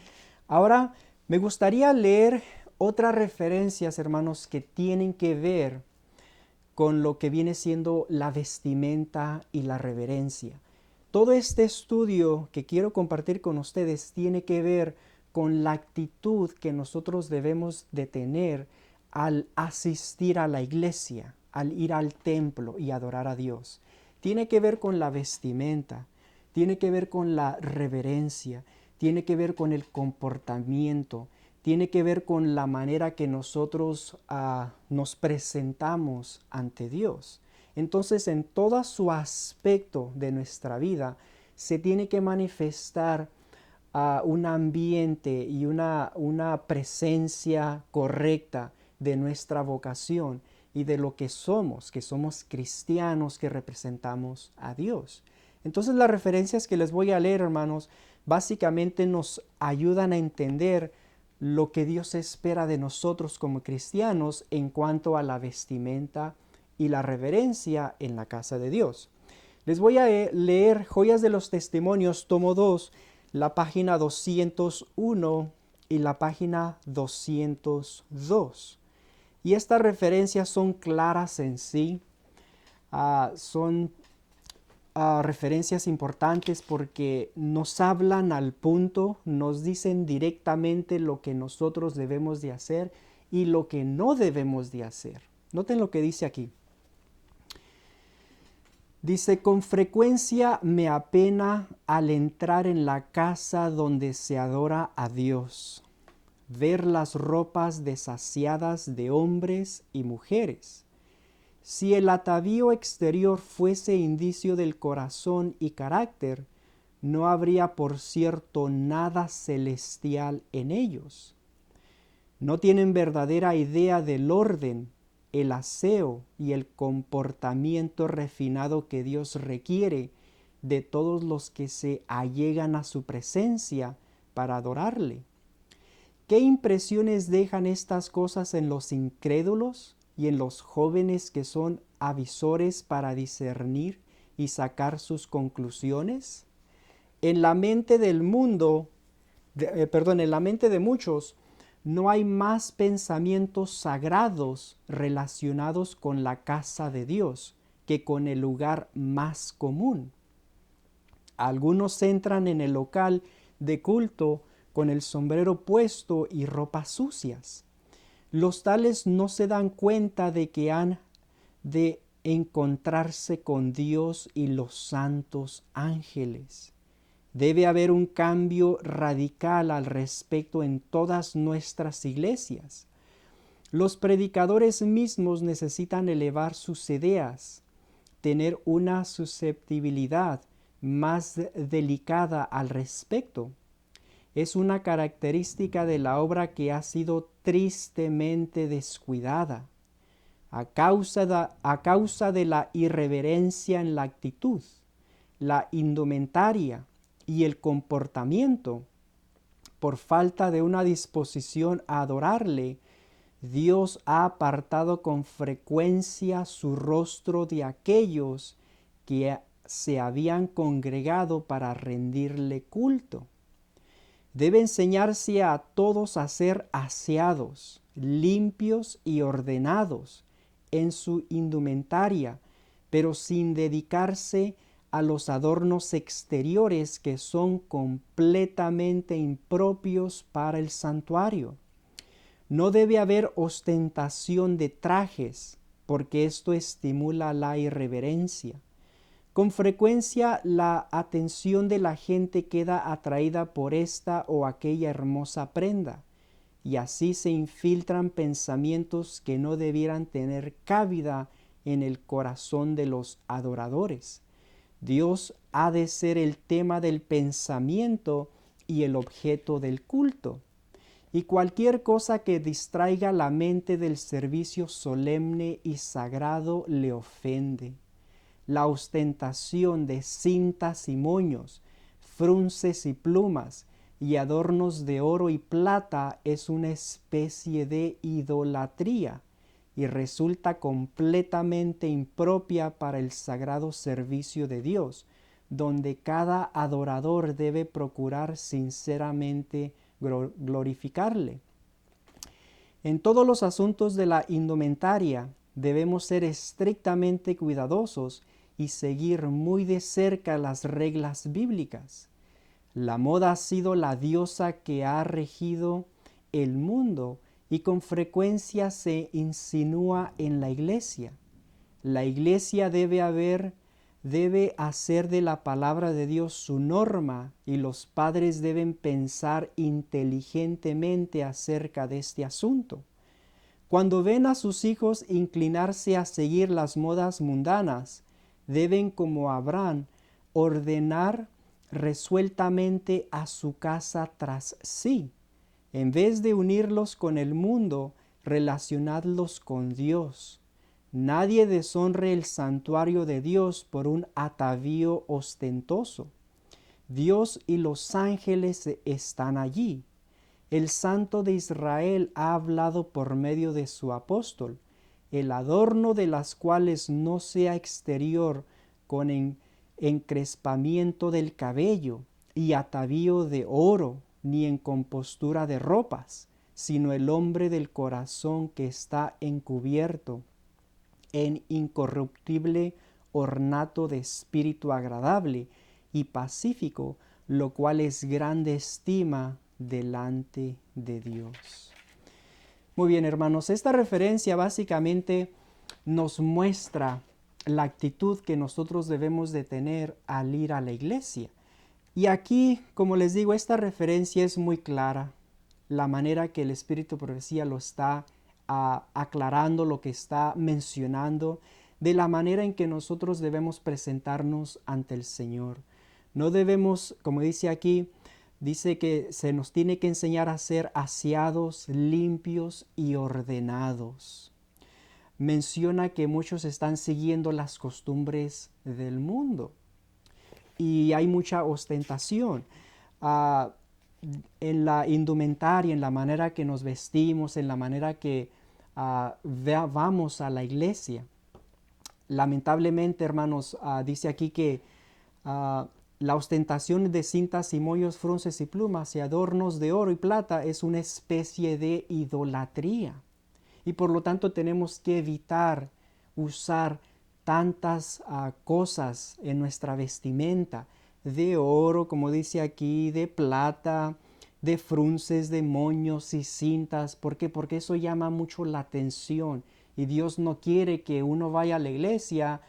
ahora me gustaría leer otras referencias, hermanos, que tienen que ver con lo que viene siendo la vestimenta y la reverencia. Todo este estudio que quiero compartir con ustedes tiene que ver con la actitud que nosotros debemos de tener al asistir a la iglesia, al ir al templo y adorar a Dios. Tiene que ver con la vestimenta, tiene que ver con la reverencia, tiene que ver con el comportamiento, tiene que ver con la manera que nosotros nos presentamos ante Dios. Entonces, en todo su aspecto de nuestra vida, se tiene que manifestar un ambiente y una presencia correcta de nuestra vocación y de lo que somos cristianos que representamos a Dios. Entonces, las referencias que les voy a leer, hermanos, básicamente nos ayudan a entender lo que Dios espera de nosotros como cristianos en cuanto a la vestimenta y la reverencia en la casa de Dios. Les voy a leer Joyas de los Testimonios, tomo 2, la página 201 y la página 202. Y estas referencias son claras en sí, son referencias importantes porque nos hablan al punto, nos dicen directamente lo que nosotros debemos de hacer y lo que no debemos de hacer. Noten lo que dice aquí. Dice, con frecuencia me apena al entrar en la casa donde se adora a Dios, ver las ropas desasiadas de hombres y mujeres. Si el atavío exterior fuese indicio del corazón y carácter, no habría, por cierto, nada celestial en ellos. No tienen verdadera idea del orden, el aseo y el comportamiento refinado que Dios requiere de todos los que se allegan a su presencia para adorarle. ¿Qué impresiones dejan estas cosas en los incrédulos y en los jóvenes que son avisores para discernir y sacar sus conclusiones? En la mente del mundo, en la mente de muchos, no hay más pensamientos sagrados relacionados con la casa de Dios que con el lugar más común. Algunos entran en el local de culto con el sombrero puesto y ropas sucias. Los tales no se dan cuenta de que han de encontrarse con Dios y los santos ángeles. Debe haber un cambio radical al respecto en todas nuestras iglesias. Los predicadores mismos necesitan elevar sus ideas, tener una susceptibilidad más delicada al respecto. Es una característica de la obra que ha sido tristemente descuidada a causa de la irreverencia en la actitud, la indumentaria y el comportamiento. Por falta de una disposición a adorarle, Dios ha apartado con frecuencia su rostro de aquellos que se habían congregado para rendirle culto. Debe enseñarse a todos a ser aseados, limpios y ordenados en su indumentaria, pero sin dedicarse a los adornos exteriores que son completamente impropios para el santuario. No debe haber ostentación de trajes, porque esto estimula la irreverencia. Con frecuencia la atención de la gente queda atraída por esta o aquella hermosa prenda, y así se infiltran pensamientos que no debieran tener cabida en el corazón de los adoradores. Dios ha de ser el tema del pensamiento y el objeto del culto. Y cualquier cosa que distraiga la mente del servicio solemne y sagrado le ofende. La ostentación de cintas y moños, frunces y plumas y adornos de oro y plata es una especie de idolatría y resulta completamente impropia para el sagrado servicio de Dios, donde cada adorador debe procurar sinceramente glorificarle. En todos los asuntos de la indumentaria debemos ser estrictamente cuidadosos y seguir muy de cerca las reglas bíblicas. La moda ha sido la diosa que ha regido el mundo y con frecuencia se insinúa en la iglesia. La iglesia debe hacer de la palabra de Dios su norma y los padres deben pensar inteligentemente acerca de este asunto. Cuando ven a sus hijos inclinarse a seguir las modas mundanas, deben, como Abraham, ordenar resueltamente a su casa tras sí. En vez de unirlos con el mundo, relacionadlos con Dios. Nadie deshonre el santuario de Dios por un atavío ostentoso. Dios y los ángeles están allí. El Santo de Israel ha hablado por medio de su apóstol. El adorno de las cuales no sea exterior con encrespamiento del cabello y atavío de oro, ni en compostura de ropas, sino el hombre del corazón que está encubierto en incorruptible ornato de espíritu agradable y pacífico, lo cual es grande estima delante de Dios. Muy bien, hermanos, esta referencia básicamente nos muestra la actitud que nosotros debemos de tener al ir a la iglesia. Y aquí, como les digo, esta referencia es muy clara, la manera que el Espíritu de Profecía lo está aclarando, lo que está mencionando, de la manera en que nosotros debemos presentarnos ante el Señor. No debemos, como dice aquí, dice que se nos tiene que enseñar a ser aseados, limpios y ordenados. Menciona que muchos están siguiendo las costumbres del mundo y hay mucha ostentación en la indumentaria, en la manera que nos vestimos, en la manera que vamos a la iglesia. Lamentablemente, hermanos, dice aquí que la ostentación de cintas y moños, frunces y plumas y adornos de oro y plata es una especie de idolatría. Y por lo tanto tenemos que evitar usar tantas cosas en nuestra vestimenta, de oro, como dice aquí, de plata, de frunces, de moños y cintas. ¿Por qué? Porque eso llama mucho la atención. Y Dios no quiere que uno vaya a la iglesia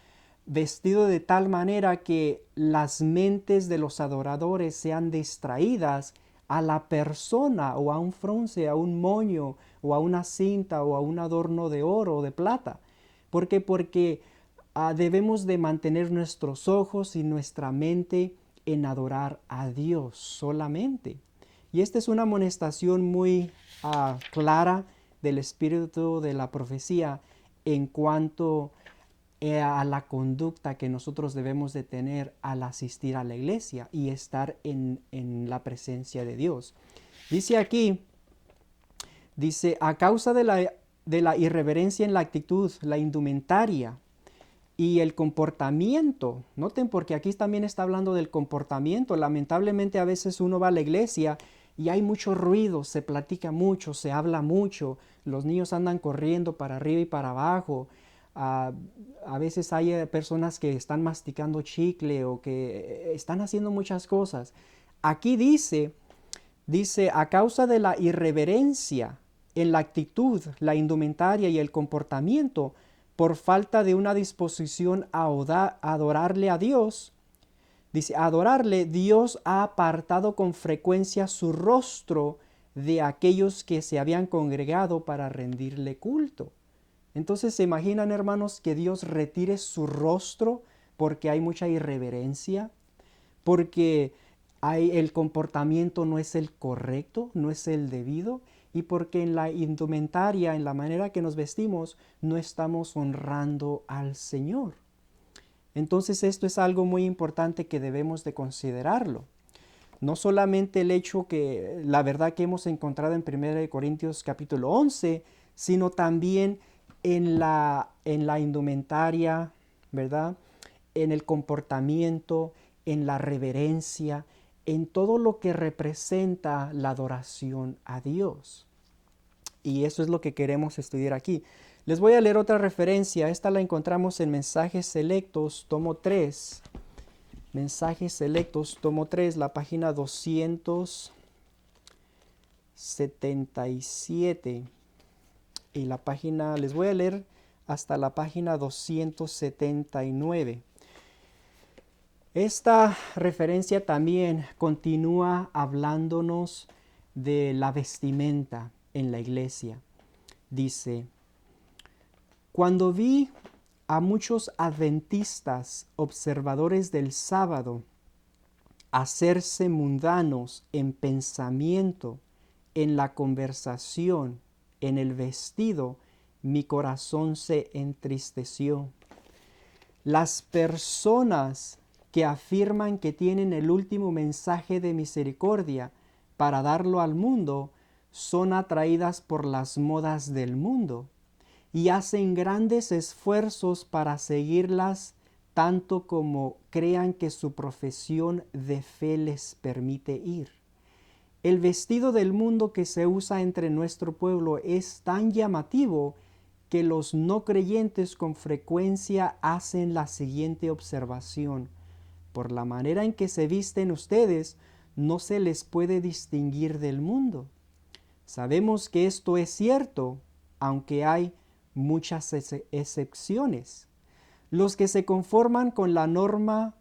vestido de tal manera que las mentes de los adoradores sean distraídas a la persona o a un frunce, a un moño o a una cinta o a un adorno de oro o de plata. ¿Por qué? Porque debemos de mantener nuestros ojos y nuestra mente en adorar a Dios solamente. Y esta es una amonestación muy clara del espíritu de la profecía en cuanto a la conducta que nosotros debemos de tener al asistir a la iglesia y estar en la presencia de Dios. Dice aquí, a causa de la irreverencia en la actitud, la indumentaria y el comportamiento. Noten, porque aquí también está hablando del comportamiento. Lamentablemente a veces uno va a la iglesia y hay mucho ruido, se platica mucho, se habla mucho, los niños andan corriendo para arriba y para abajo. Ah, a veces hay personas que están masticando chicle o que están haciendo muchas cosas. Aquí dice, a causa de la irreverencia en la actitud, la indumentaria y el comportamiento, por falta de una disposición a adorarle a Dios, dice, adorarle, Dios ha apartado con frecuencia su rostro de aquellos que se habían congregado para rendirle culto. Entonces, ¿se imaginan, hermanos, que Dios retire su rostro porque hay mucha irreverencia? Porque el comportamiento no es el correcto, no es el debido, y porque en la indumentaria, en la manera que nos vestimos, no estamos honrando al Señor. Entonces esto es algo muy importante que debemos de considerarlo. No solamente el hecho que la verdad que hemos encontrado en 1 Corintios capítulo 11, sino también en la indumentaria, ¿verdad? En el comportamiento, en la reverencia, en todo lo que representa la adoración a Dios. Y eso es lo que queremos estudiar aquí. Les voy a leer otra referencia. Esta la encontramos en Mensajes Selectos, tomo 3. Mensajes Selectos, tomo 3, la página 277. Y la página, les voy a leer hasta la página 279. Esta referencia también continúa hablándonos de la vestimenta en la iglesia. Dice, cuando vi a muchos adventistas observadores del sábado hacerse mundanos en pensamiento, en la conversación, en el vestido, mi corazón se entristeció. Las personas que afirman que tienen el último mensaje de misericordia para darlo al mundo son atraídas por las modas del mundo y hacen grandes esfuerzos para seguirlas tanto como crean que su profesión de fe les permite ir. El vestido del mundo que se usa entre nuestro pueblo es tan llamativo que los no creyentes con frecuencia hacen la siguiente observación. Por la manera en que se visten ustedes, no se les puede distinguir del mundo. Sabemos que esto es cierto, aunque hay muchas excepciones. Los que se conforman con la normas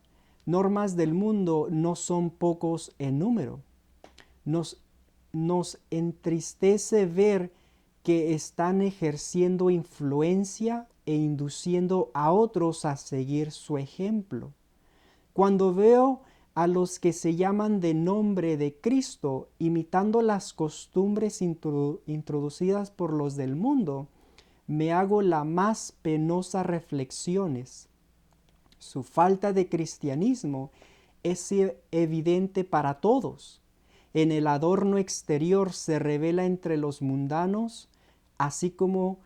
del mundo no son pocos en número. Nos entristece ver que están ejerciendo influencia e induciendo a otros a seguir su ejemplo. Cuando veo a los que se llaman de nombre de Cristo imitando las costumbres introducidas por los del mundo, me hago las más penosas reflexiones. Su falta de cristianismo es evidente para todos. En el adorno exterior se revela entre los mundanos, así como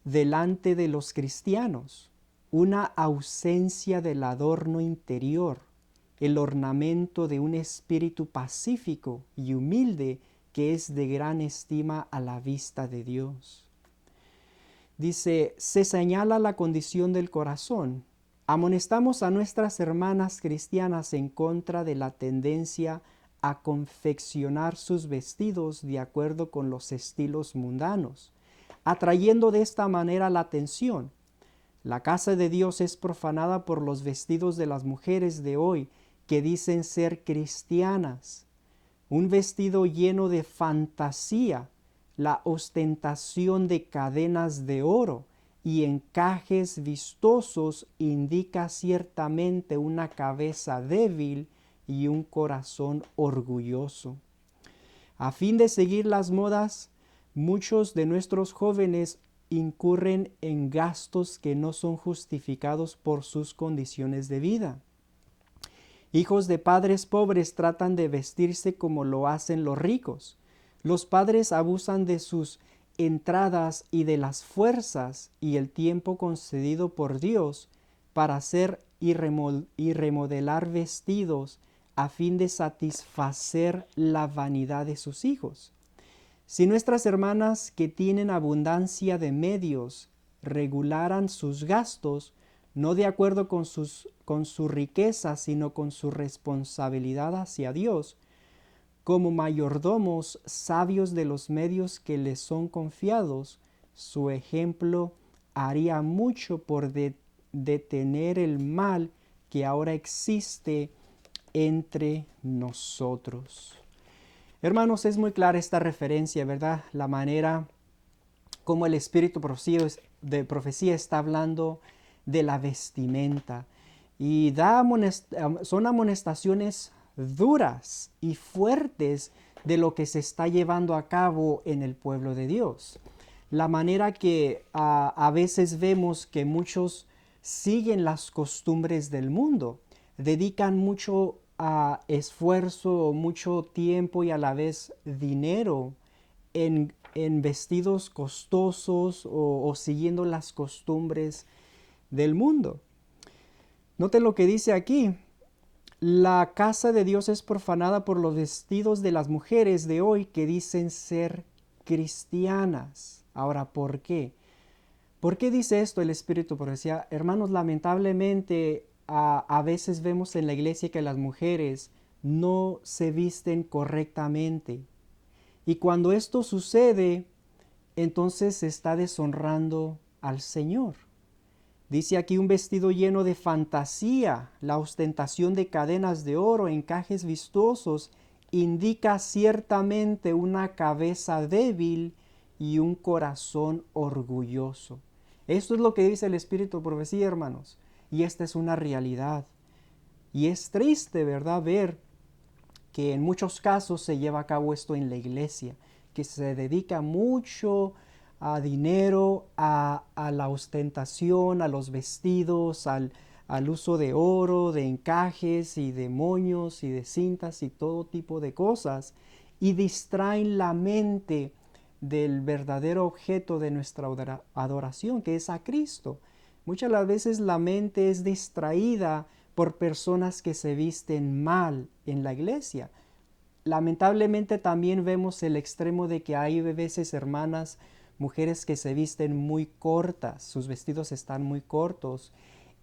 delante de los cristianos, una ausencia del adorno interior, el ornamento de un espíritu pacífico y humilde que es de gran estima a la vista de Dios. Dice, se señala la condición del corazón. Amonestamos a nuestras hermanas cristianas en contra de la tendencia a confeccionar sus vestidos de acuerdo con los estilos mundanos, atrayendo de esta manera la atención. La casa de Dios es profanada por los vestidos de las mujeres de hoy que dicen ser cristianas. Un vestido lleno de fantasía, la ostentación de cadenas de oro y encajes vistosos indica ciertamente una cabeza débil y un corazón orgulloso. A fin de seguir las modas, muchos de nuestros jóvenes incurren en gastos que no son justificados por sus condiciones de vida. Hijos de padres pobres tratan de vestirse como lo hacen los ricos. Los padres abusan de sus entradas y de las fuerzas y el tiempo concedido por Dios para hacer y remodelar vestidos a fin de satisfacer la vanidad de sus hijos. Si nuestras hermanas que tienen abundancia de medios regularan sus gastos, no de acuerdo con su riqueza, sino con su responsabilidad hacia Dios, como mayordomos sabios de los medios que les son confiados, su ejemplo haría mucho por detener el mal que ahora existe entre nosotros. Hermanos, es muy clara esta referencia, ¿verdad? La manera como el espíritu de profecía está hablando de la vestimenta. Y son amonestaciones duras y fuertes de lo que se está llevando a cabo en el pueblo de Dios. La manera que a veces vemos que muchos siguen las costumbres del mundo, dedican mucho esfuerzo, mucho tiempo y a la vez dinero en vestidos costosos o siguiendo las costumbres del mundo. Note lo que dice aquí. La casa de Dios es profanada por los vestidos de las mujeres de hoy que dicen ser cristianas. Ahora, ¿por qué? ¿Por qué dice esto el Espíritu Profecía? Hermanos, lamentablemente a veces vemos en la iglesia que las mujeres no se visten correctamente. Y cuando esto sucede, entonces se está deshonrando al Señor. Dice aquí un vestido lleno de fantasía, la ostentación de cadenas de oro, encajes vistosos, indica ciertamente una cabeza débil y un corazón orgulloso. Esto es lo que dice el Espíritu de Profecía, hermanos, y esta es una realidad. Y es triste, ¿verdad?, ver que en muchos casos se lleva a cabo esto en la iglesia, que se dedica mucho a dinero, a la ostentación, a los vestidos, al uso de oro, de encajes y de moños y de cintas y todo tipo de cosas, y distraen la mente del verdadero objeto de nuestra adoración, que es a Cristo. Muchas las veces la mente es distraída por personas que se visten mal en la iglesia. Lamentablemente también vemos el extremo de que hay veces hermanas, mujeres que se visten muy cortas, sus vestidos están muy cortos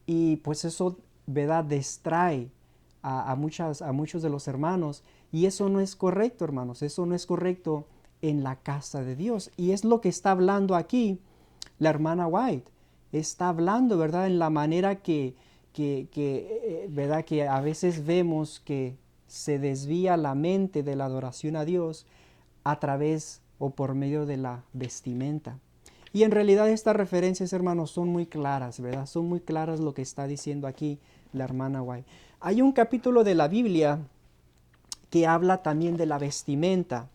y pues eso, ¿verdad?, distrae a muchos de los hermanos, y eso no es correcto, hermanos, eso no es correcto en la casa de Dios. Y es lo que está hablando aquí la hermana White. Está hablando, ¿verdad?, en la manera ¿verdad?, que a veces vemos que se desvía la mente de la adoración a Dios a través o por medio de la vestimenta. Y en realidad estas referencias, hermanos, son muy claras, ¿verdad? Son muy claras lo que está diciendo aquí la hermana White. Hay un capítulo de la Biblia que habla también de la vestimenta,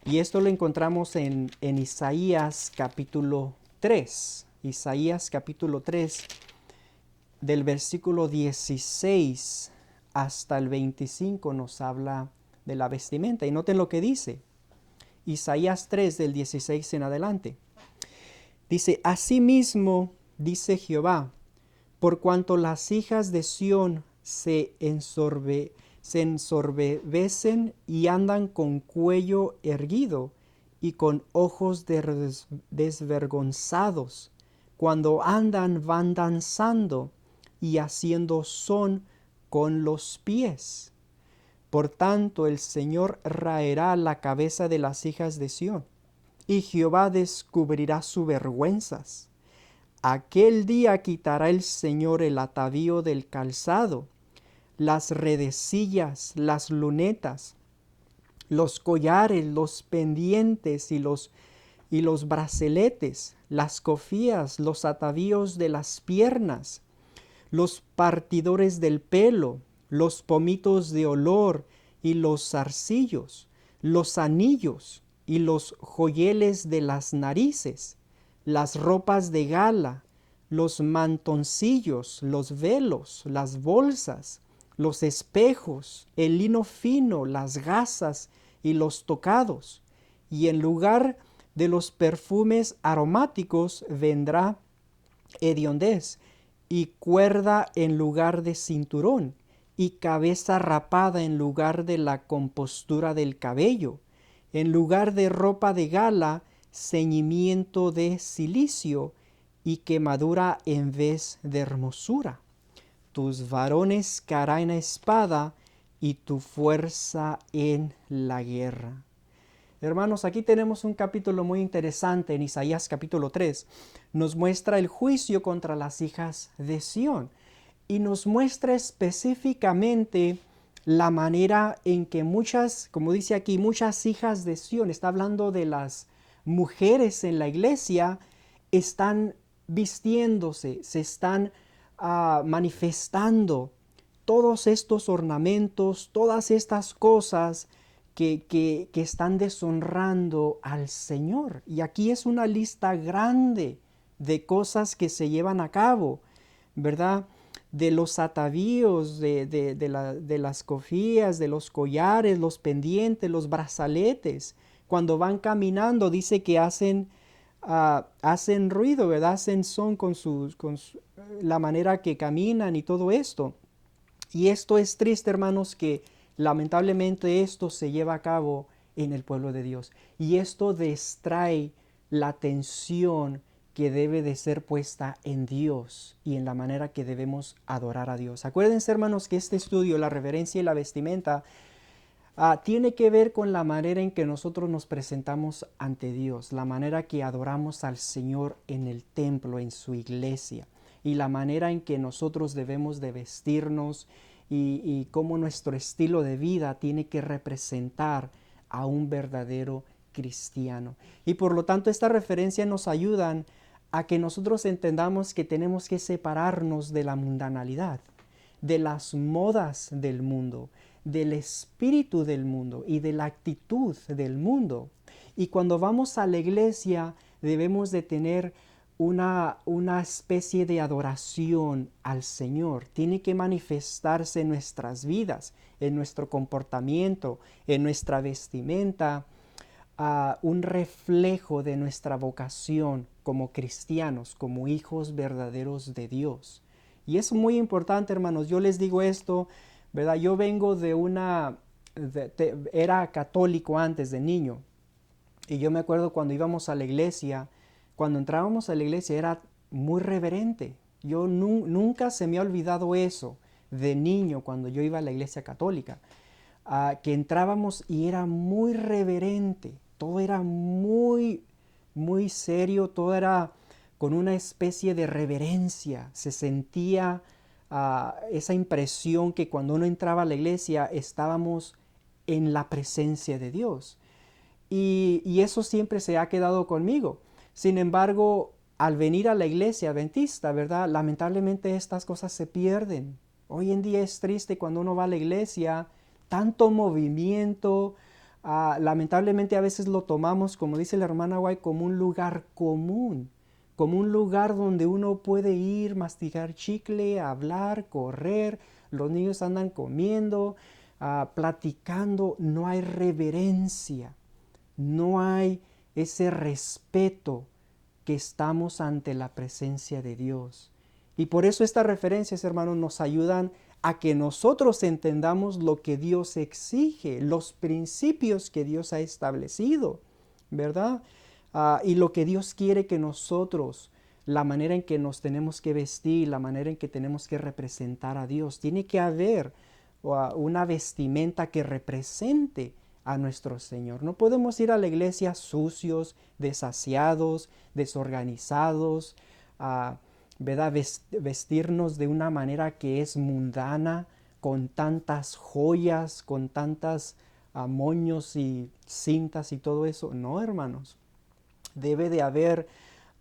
y esto lo encontramos en Isaías capítulo 3. Isaías capítulo 3, del versículo 16 hasta el 25 nos habla de la vestimenta. Y noten lo que dice. Isaías 3 del 16 en adelante. Dice, asimismo, dice Jehová, por cuanto las hijas de Sión se ensorbecen y andan con cuello erguido y con ojos desvergonzados, cuando andan van danzando y haciendo son con los pies. Por tanto, el Señor raerá la cabeza de las hijas de Sión, y Jehová descubrirá sus vergüenzas. Aquel día quitará el Señor el atavío del calzado, las redecillas, las lunetas, los collares, los pendientes y los braceletes, las cofías, los atavíos de las piernas, los partidores del pelo, los pomitos de olor y los zarcillos, los anillos y los joyeles de las narices, las ropas de gala, los mantoncillos, los velos, las bolsas, los espejos, el lino fino, las gasas y los tocados. Y en lugar de los perfumes aromáticos vendrá hediondez, y cuerda en lugar de cinturón, y cabeza rapada en lugar de la compostura del cabello, en lugar de ropa de gala, ceñimiento de cilicio, y quemadura en vez de hermosura. Tus varones caerán a espada y tu fuerza en la guerra. Hermanos, aquí tenemos un capítulo muy interesante en Isaías capítulo 3. Nos muestra el juicio contra las hijas de Sión y nos muestra específicamente la manera en que muchas, como dice aquí, muchas hijas de Sión, está hablando de las mujeres en la iglesia, están vistiéndose, se están manifestando todos estos ornamentos, todas estas cosas que están deshonrando al Señor. Y aquí es una lista grande de cosas que se llevan a cabo, ¿verdad? De los atavíos, de las cofías, de los collares, los pendientes, los brazaletes. Cuando van caminando, dice que hacen ruido, ¿verdad? Hacen son con la manera que caminan y todo esto. Y esto es triste, hermanos, que lamentablemente esto se lleva a cabo en el pueblo de Dios. Y esto distrae la atención que debe de ser puesta en Dios y en la manera que debemos adorar a Dios. Acuérdense, hermanos, que este estudio, la reverencia y la vestimenta, tiene que ver con la manera en que nosotros nos presentamos ante Dios, la manera que adoramos al Señor en el templo, en su iglesia, y la manera en que nosotros debemos de vestirnos y cómo nuestro estilo de vida tiene que representar a un verdadero cristiano. Y por lo tanto estas referencias nos ayudan a que nosotros entendamos que tenemos que separarnos de la mundanalidad, de las modas del mundo, del espíritu del mundo y de la actitud del mundo. Y cuando vamos a la iglesia debemos de tener una especie de adoración al Señor. Tiene que manifestarse en nuestras vidas, en nuestro comportamiento, en nuestra vestimenta, un reflejo de nuestra vocación como cristianos, como hijos verdaderos de Dios. Y es muy importante, hermanos. Yo les digo esto, ¿verdad? Yo vengo era católico antes de niño. Y yo me acuerdo cuando íbamos a la iglesia, cuando entrábamos a la iglesia era muy reverente. Yo nunca se me ha olvidado eso de niño cuando yo iba a la iglesia católica. Que entrábamos y era muy reverente. Todo era muy, muy serio, todo era con una especie de reverencia. Se sentía esa impresión que cuando uno entraba a la iglesia estábamos en la presencia de Dios. Y eso siempre se ha quedado conmigo. Sin embargo, al venir a la iglesia adventista, ¿verdad? Lamentablemente estas cosas se pierden. Hoy en día es triste cuando uno va a la iglesia, tanto movimiento. Lamentablemente a veces lo tomamos, como dice la hermana White, como un lugar común, como un lugar donde uno puede ir, masticar chicle, hablar, correr, los niños andan comiendo, platicando, no hay reverencia, no hay ese respeto que estamos ante la presencia de Dios. Y por eso estas referencias, hermanos, nos ayudan a que nosotros entendamos lo que Dios exige, los principios que Dios ha establecido, ¿verdad? Y lo que Dios quiere que nosotros, la manera en que nos tenemos que vestir, la manera en que tenemos que representar a Dios. Tiene que haber una vestimenta que represente a nuestro Señor. No podemos ir a la iglesia sucios, desasiados, desorganizados, ¿verdad? Vestirnos de una manera que es mundana, con tantas joyas, con tantas moños y cintas y todo eso. No, hermanos. Debe de haber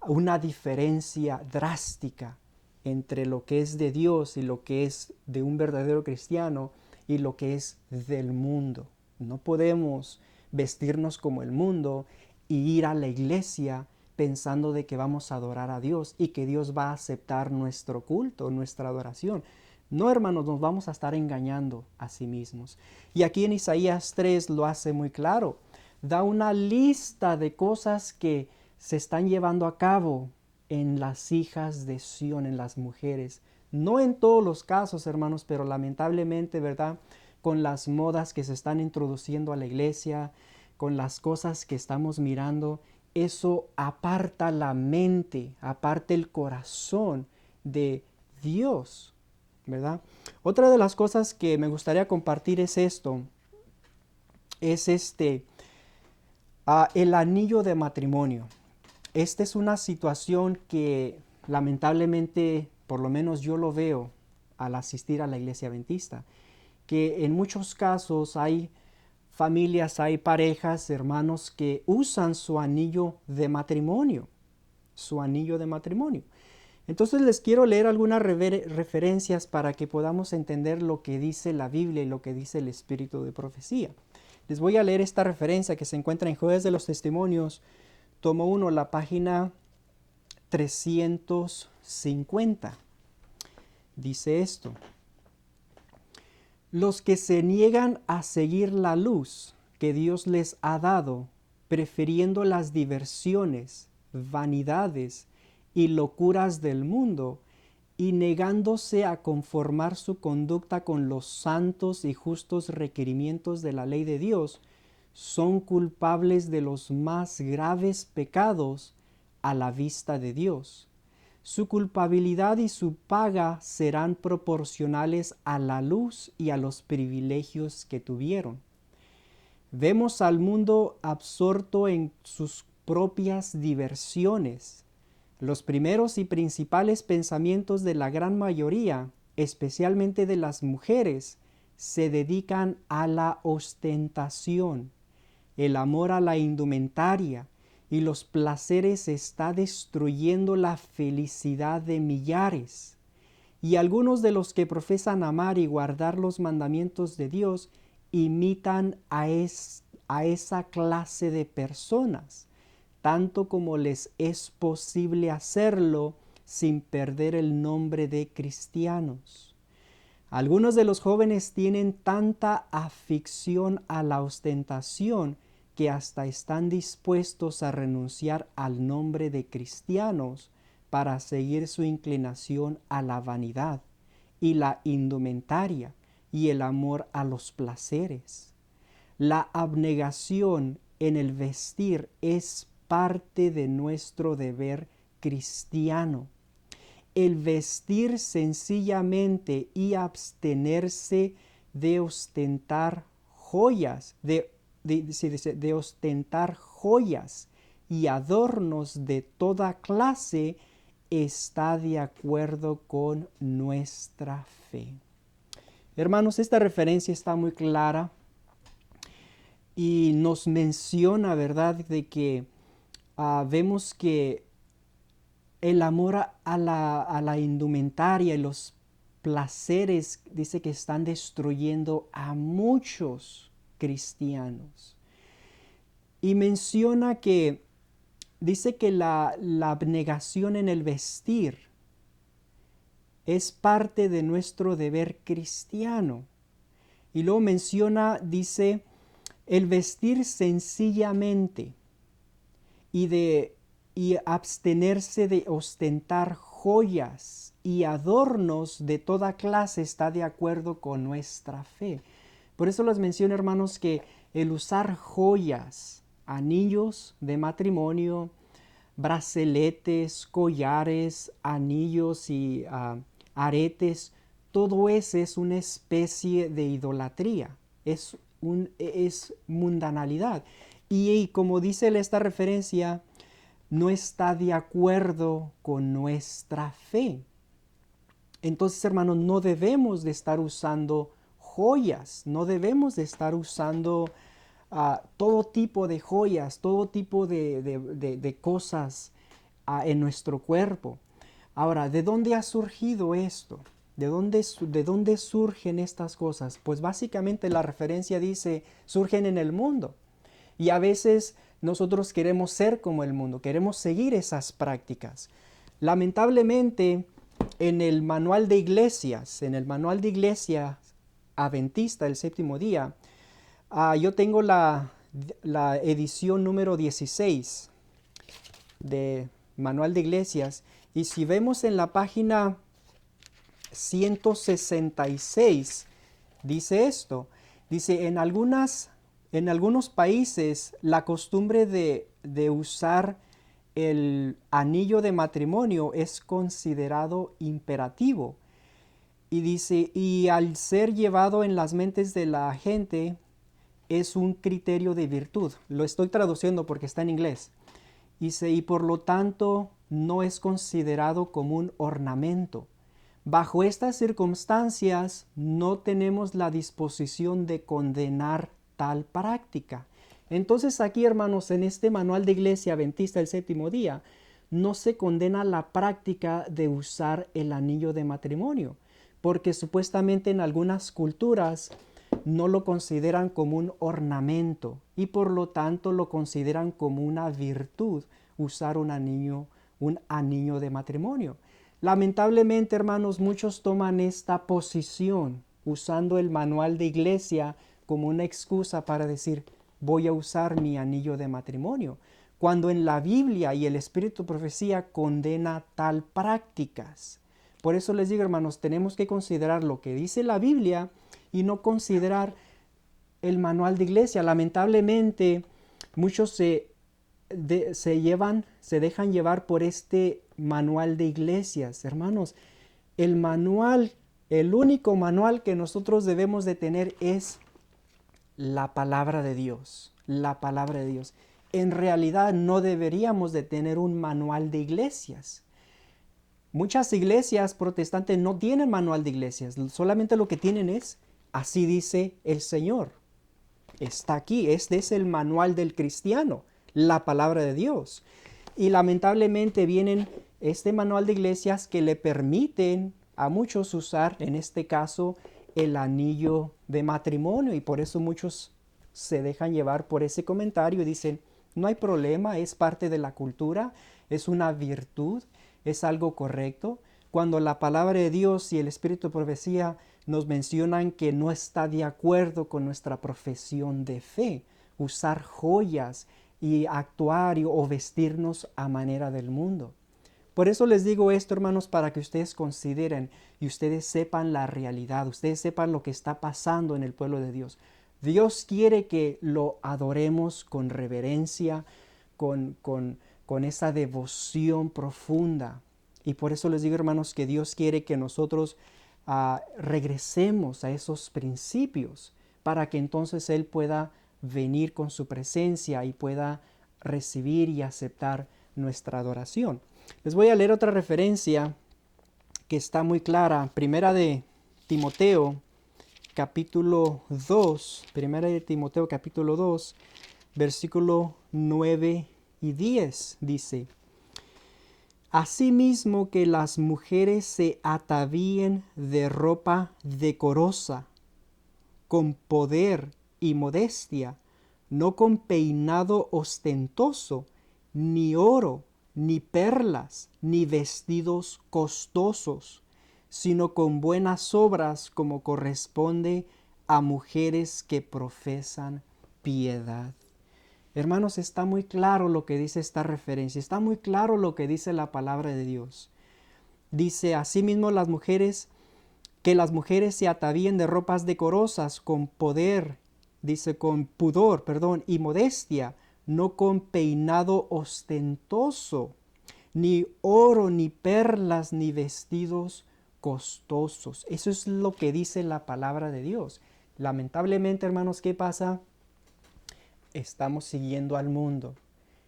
una diferencia drástica entre lo que es de Dios y lo que es de un verdadero cristiano y lo que es del mundo. No podemos vestirnos como el mundo y ir a la iglesia pensando de que vamos a adorar a Dios y que Dios va a aceptar nuestro culto, nuestra adoración. No, hermanos, nos vamos a estar engañando a sí mismos. Y aquí en Isaías 3 lo hace muy claro. Da una lista de cosas que se están llevando a cabo en las hijas de Sión, en las mujeres. No en todos los casos, hermanos, pero lamentablemente, ¿verdad? Con las modas que se están introduciendo a la iglesia, con las cosas que estamos mirando, eso aparta la mente, aparta el corazón de Dios, ¿verdad? Otra de las cosas que me gustaría compartir es esto, es el anillo de matrimonio. Esta es una situación que lamentablemente, por lo menos yo lo veo al asistir a la iglesia adventista, que en muchos casos hay familias, hay parejas, hermanos que usan su anillo de matrimonio, su anillo de matrimonio. Entonces les quiero leer algunas referencias para que podamos entender lo que dice la Biblia y lo que dice el Espíritu de Profecía. Les voy a leer esta referencia que se encuentra en Jueces de los Testimonios, tomo 1, la página 350. Dice esto: los que se niegan a seguir la luz que Dios les ha dado, prefiriendo las diversiones, vanidades y locuras del mundo, y negándose a conformar su conducta con los santos y justos requerimientos de la ley de Dios, son culpables de los más graves pecados a la vista de Dios. Su culpabilidad y su paga serán proporcionales a la luz y a los privilegios que tuvieron. Vemos al mundo absorto en sus propias diversiones. Los primeros y principales pensamientos de la gran mayoría, especialmente de las mujeres, se dedican a la ostentación. El amor a la indumentaria y los placeres está destruyendo la felicidad de millares. Y algunos de los que profesan amar y guardar los mandamientos de Dios imitan a esa clase de personas, tanto como les es posible hacerlo sin perder el nombre de cristianos. Algunos de los jóvenes tienen tanta afición a la ostentación que hasta están dispuestos a renunciar al nombre de cristianos para seguir su inclinación a la vanidad y la indumentaria y el amor a los placeres. La abnegación en el vestir es parte de nuestro deber cristiano. El vestir sencillamente y abstenerse de ostentar joyas, de ostentar joyas y adornos de toda clase está de acuerdo con nuestra fe. Hermanos, esta referencia está muy clara y nos menciona, ¿verdad?, de que vemos que el amor a la indumentaria y los placeres, dice que están destruyendo a muchos cristianos. Y menciona que, dice que la abnegación en el vestir es parte de nuestro deber cristiano. Y luego menciona, dice, el vestir sencillamente y abstenerse de ostentar joyas y adornos de toda clase está de acuerdo con nuestra fe. Por eso les menciono, hermanos, que el usar joyas, anillos de matrimonio, brazaletes, collares, anillos y aretes, todo eso es una especie de idolatría, es mundanalidad. Y como dice esta referencia, no está de acuerdo con nuestra fe. Entonces, hermanos, no debemos de estar usando joyas, no debemos de estar usando todo tipo de joyas, todo tipo de cosas en nuestro cuerpo. Ahora, ¿de dónde ha surgido esto? ¿De dónde surgen estas cosas? Pues básicamente la referencia dice, surgen en el mundo. Y a veces nosotros queremos ser como el mundo, queremos seguir esas prácticas. Lamentablemente, en el manual de iglesias, adventista del séptimo día, yo tengo la edición número 16 de manual de iglesias, y si vemos en la página 166, dice esto, dice, en algunas En algunos países la costumbre de usar el anillo de matrimonio es considerado imperativo. Y dice, y al ser llevado en las mentes de la gente, es un criterio de virtud. Lo estoy traduciendo porque está en inglés. Dice, y por lo tanto no es considerado como un ornamento. Bajo estas circunstancias no tenemos la disposición de condenar tal práctica. Entonces aquí, hermanos, en este manual de Iglesia Adventista del Séptimo Día, no se condena la práctica de usar el anillo de matrimonio, porque supuestamente en algunas culturas no lo consideran como un ornamento y por lo tanto lo consideran como una virtud usar un anillo de matrimonio. Lamentablemente, hermanos, muchos toman esta posición usando el manual de iglesia como una excusa para decir voy a usar mi anillo de matrimonio, cuando en la Biblia y el Espíritu de Profecía condena tal prácticas. Por eso les digo, hermanos, tenemos que considerar lo que dice la Biblia y no considerar el manual de iglesia. Lamentablemente, muchos se dejan llevar por este manual de iglesias. Hermanos, el único manual que nosotros debemos de tener es la palabra de Dios. La palabra de Dios. En realidad no deberíamos de tener un manual de iglesias. Muchas iglesias protestantes no tienen manual de iglesias, solamente lo que tienen es, así dice el Señor. Está aquí, este es el manual del cristiano, la palabra de Dios. Y lamentablemente vienen este manual de iglesias que le permiten a muchos usar, en este caso, el anillo de matrimonio. Y por eso muchos se dejan llevar por ese comentario y dicen, no hay problema, es parte de la cultura, es una virtud, es algo correcto. Cuando la palabra de Dios y el Espíritu de Profecía nos mencionan que no está de acuerdo con nuestra profesión de fe, usar joyas y actuar o vestirnos a manera del mundo. Por eso les digo esto, hermanos, para que ustedes consideren y ustedes sepan la realidad, ustedes sepan lo que está pasando en el pueblo de Dios. Dios quiere que lo adoremos con reverencia, con esa devoción profunda. Y por eso les digo, hermanos, que Dios quiere que nosotros regresemos a esos principios para que entonces Él pueda venir con su presencia y pueda recibir y aceptar nuestra adoración. Les voy a leer otra referencia que está muy clara. Primera de Timoteo, capítulo 2. Primera de Timoteo, capítulo 2, versículo 9 y 10. Dice, asimismo que las mujeres se atavíen de ropa decorosa, con poder y modestia, no con peinado ostentoso, ni oro, ni perlas, ni vestidos costosos, sino con buenas obras como corresponde a mujeres que profesan piedad. Hermanos, está muy claro lo que dice esta referencia, está muy claro lo que dice la palabra de Dios. Dice, asimismo que las mujeres se atavíen de ropas decorosas, con poder, dice, con pudor, y modestia, no con peinado ostentoso, ni oro, ni perlas, ni vestidos costosos. Eso es lo que dice la palabra de Dios. Lamentablemente, hermanos, ¿qué pasa? Estamos siguiendo al mundo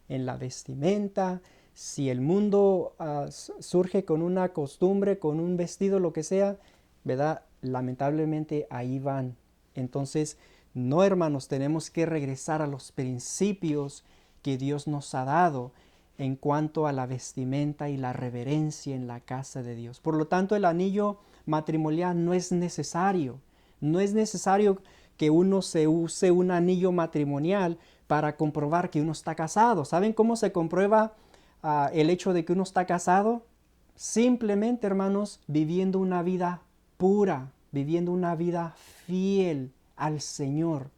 en la vestimenta. Si el mundo surge con una costumbre, con un vestido, lo que sea, ¿verdad? Lamentablemente ahí van. Entonces, no, hermanos, tenemos que regresar a los principios que Dios nos ha dado en cuanto a la vestimenta y la reverencia en la casa de Dios. Por lo tanto, el anillo matrimonial no es necesario. No es necesario que uno se use un anillo matrimonial para comprobar que uno está casado. ¿Saben cómo se comprueba el hecho de que uno está casado? Simplemente, hermanos, viviendo una vida pura, viviendo una vida fiel al Señor,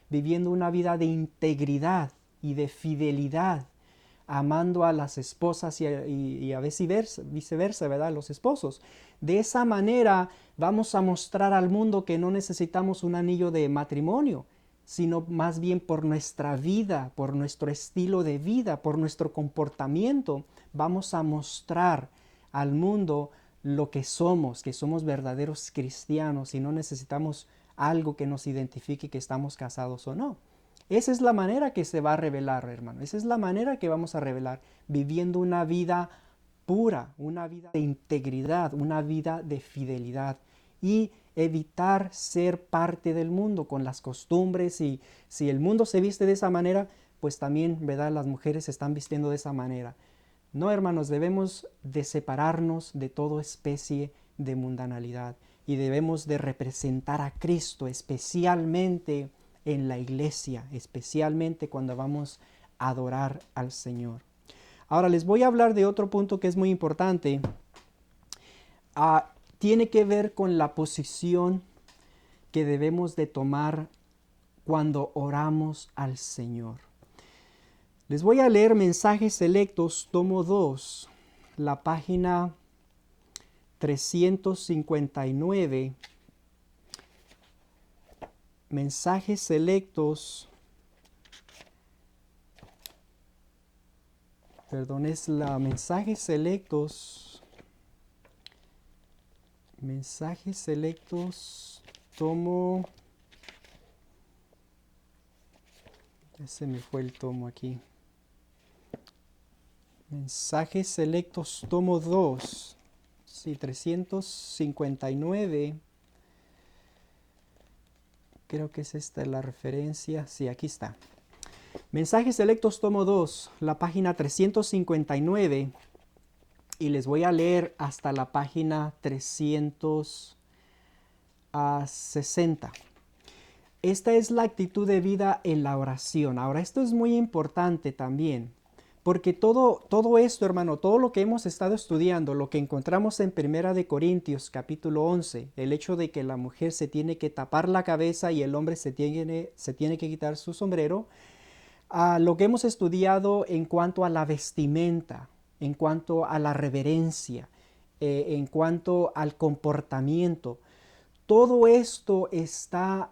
viviendo una vida de integridad y de fidelidad, amando a las esposas y a viceversa, ¿verdad? Los esposos. De esa manera vamos a mostrar al mundo que no necesitamos un anillo de matrimonio. sino más bien por nuestra vida, por nuestro estilo de vida, por nuestro comportamiento, vamos a mostrar al mundo lo que somos verdaderos cristianos y no necesitamos algo que nos identifique que estamos casados o no. Esa es la manera que se va a revelar, hermano. Esa es la manera que vamos a revelar, viviendo una vida pura, una vida de integridad, una vida de fidelidad y evitar ser parte del mundo con las costumbres. Y si el mundo se viste de esa manera, pues también, ¿verdad?, las mujeres se están vistiendo de esa manera. No, hermanos, debemos de separarnos de toda especie de mundanalidad y debemos de representar a Cristo, especialmente en la iglesia, especialmente cuando vamos a adorar al Señor. Ahora les voy a hablar de otro punto que es muy importante. Tiene que ver con la posición que debemos de tomar cuando oramos al Señor. Les voy a leer Mensajes Selectos, tomo 2, la página 359. Mensajes Selectos, perdón, es la Mensajes Selectos, tomo, ya se me fue el tomo aquí. Mensajes Selectos, tomo 2, sí, 359. Creo que es esta la referencia. Sí, aquí está. Mensajes Selectos, tomo 2, la página 359. Y les voy a leer hasta la página 360. Esta es la actitud de vida en la oración. Ahora, esto es muy importante también, porque todo esto, hermano, todo lo que hemos estado estudiando, lo que encontramos en 1 Corintios capítulo 11, el hecho de que la mujer se tiene que tapar la cabeza y el hombre se tiene que quitar su sombrero, lo que hemos estudiado en cuanto a la vestimenta, en cuanto a la reverencia, en cuanto al comportamiento, todo esto está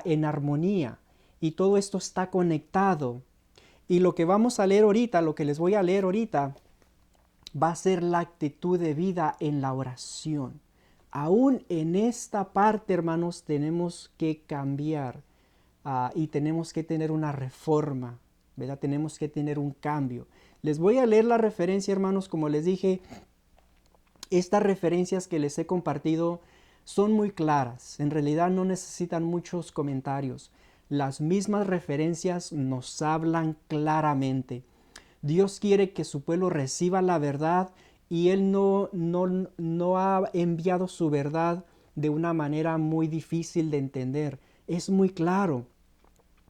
en armonía y todo esto está conectado. Y lo que vamos a leer ahorita, lo que les voy a leer ahorita, va a ser la actitud de vida en la oración. Aún en esta parte, hermanos, tenemos que cambiar y tenemos que tener una reforma, ¿verdad? Tenemos que tener un cambio. Les voy a leer la referencia, hermanos, como les dije, estas referencias que les he compartido son muy claras, en realidad no necesitan muchos comentarios. Las mismas referencias nos hablan claramente. Dios quiere que su pueblo reciba la verdad y Él no ha enviado su verdad de una manera muy difícil de entender. Es muy claro.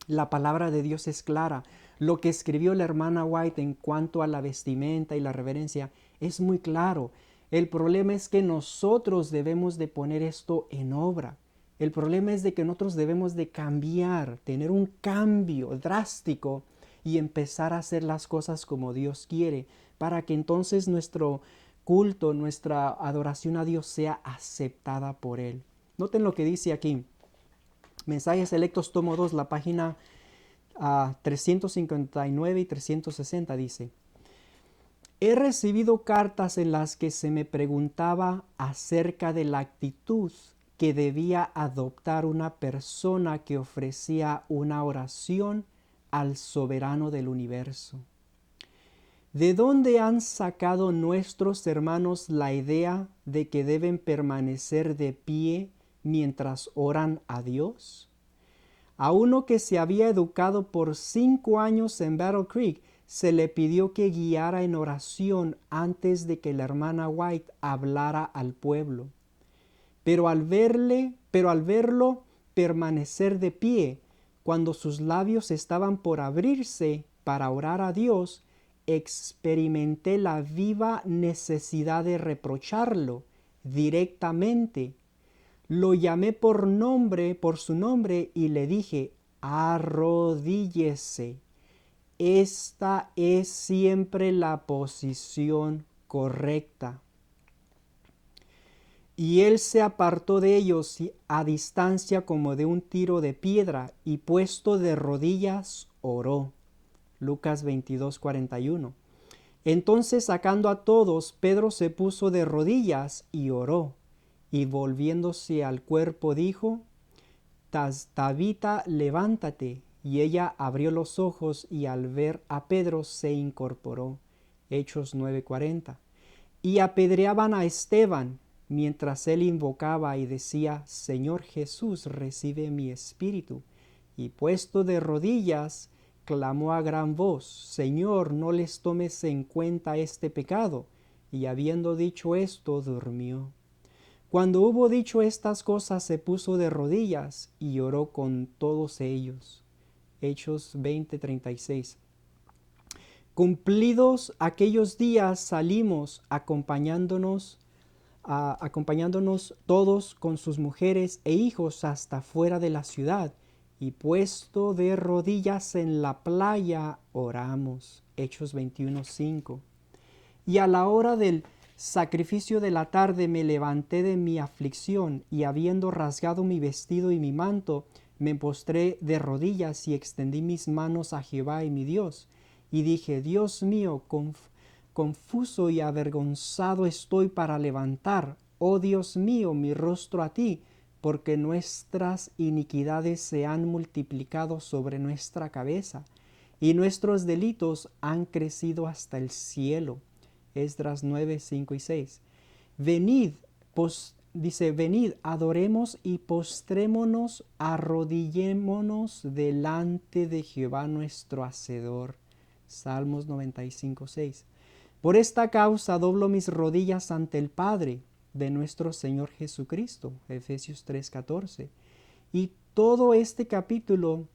La palabra de Dios es clara. Lo que escribió la hermana White en cuanto a la vestimenta y la reverencia es muy claro. El problema es que nosotros debemos de poner esto en obra. El problema es de que nosotros debemos de cambiar, tener un cambio drástico y empezar a hacer las cosas como Dios quiere, para que entonces nuestro culto, nuestra adoración a Dios sea aceptada por Él. Noten lo que dice aquí. Mensajes Selectos, tomo 2, la página 359 y 360 dice: he recibido cartas en las que se me preguntaba acerca de la actitud que debía adoptar una persona que ofrecía una oración al soberano del universo. ¿De dónde han sacado nuestros hermanos la idea de que deben permanecer de pie mientras oran a Dios? A uno que se había educado por 5 años en Battle Creek, se le pidió que guiara en oración antes de que la hermana White hablara al pueblo. Pero al verlo permanecer de pie, cuando sus labios estaban por abrirse para orar a Dios, experimenté la viva necesidad de reprocharlo directamente. Lo llamé por su nombre, y le dije: arrodíllese. Esta es siempre la posición correcta. Y él se apartó de ellos a distancia como de un tiro de piedra, y puesto de rodillas oró. Lucas 22:41. Entonces, sacando a todos, Pedro se puso de rodillas y oró, y volviéndose al cuerpo dijo: Tabita, levántate. Y ella abrió los ojos y al ver a Pedro se incorporó. Hechos 9:40. Y apedreaban a Esteban, mientras él invocaba y decía: Señor Jesús, recibe mi espíritu. Y puesto de rodillas, clamó a gran voz: Señor, no les tomes en cuenta este pecado. Y habiendo dicho esto, durmió. Cuando hubo dicho estas cosas, se puso de rodillas y oró con todos ellos. Hechos 20:36. Cumplidos aquellos días, salimos acompañándonos todos con sus mujeres e hijos hasta fuera de la ciudad, y puesto de rodillas en la playa, oramos. Hechos 21:5. Y a la hora del sacrificio de la tarde me levanté de mi aflicción, y habiendo rasgado mi vestido y mi manto, me postré de rodillas y extendí mis manos a Jehová y mi Dios. Y dije: Dios mío, confuso y avergonzado estoy para levantar, oh Dios mío, mi rostro a ti, porque nuestras iniquidades se han multiplicado sobre nuestra cabeza, y nuestros delitos han crecido hasta el cielo. Esdras 9, 5 y 6. Venid, venid, adoremos y postrémonos, arrodillémonos delante de Jehová nuestro Hacedor. Salmos 95, 6. Por esta causa doblo mis rodillas ante el Padre de nuestro Señor Jesucristo. Efesios 3, 14. Y todo este capítulo,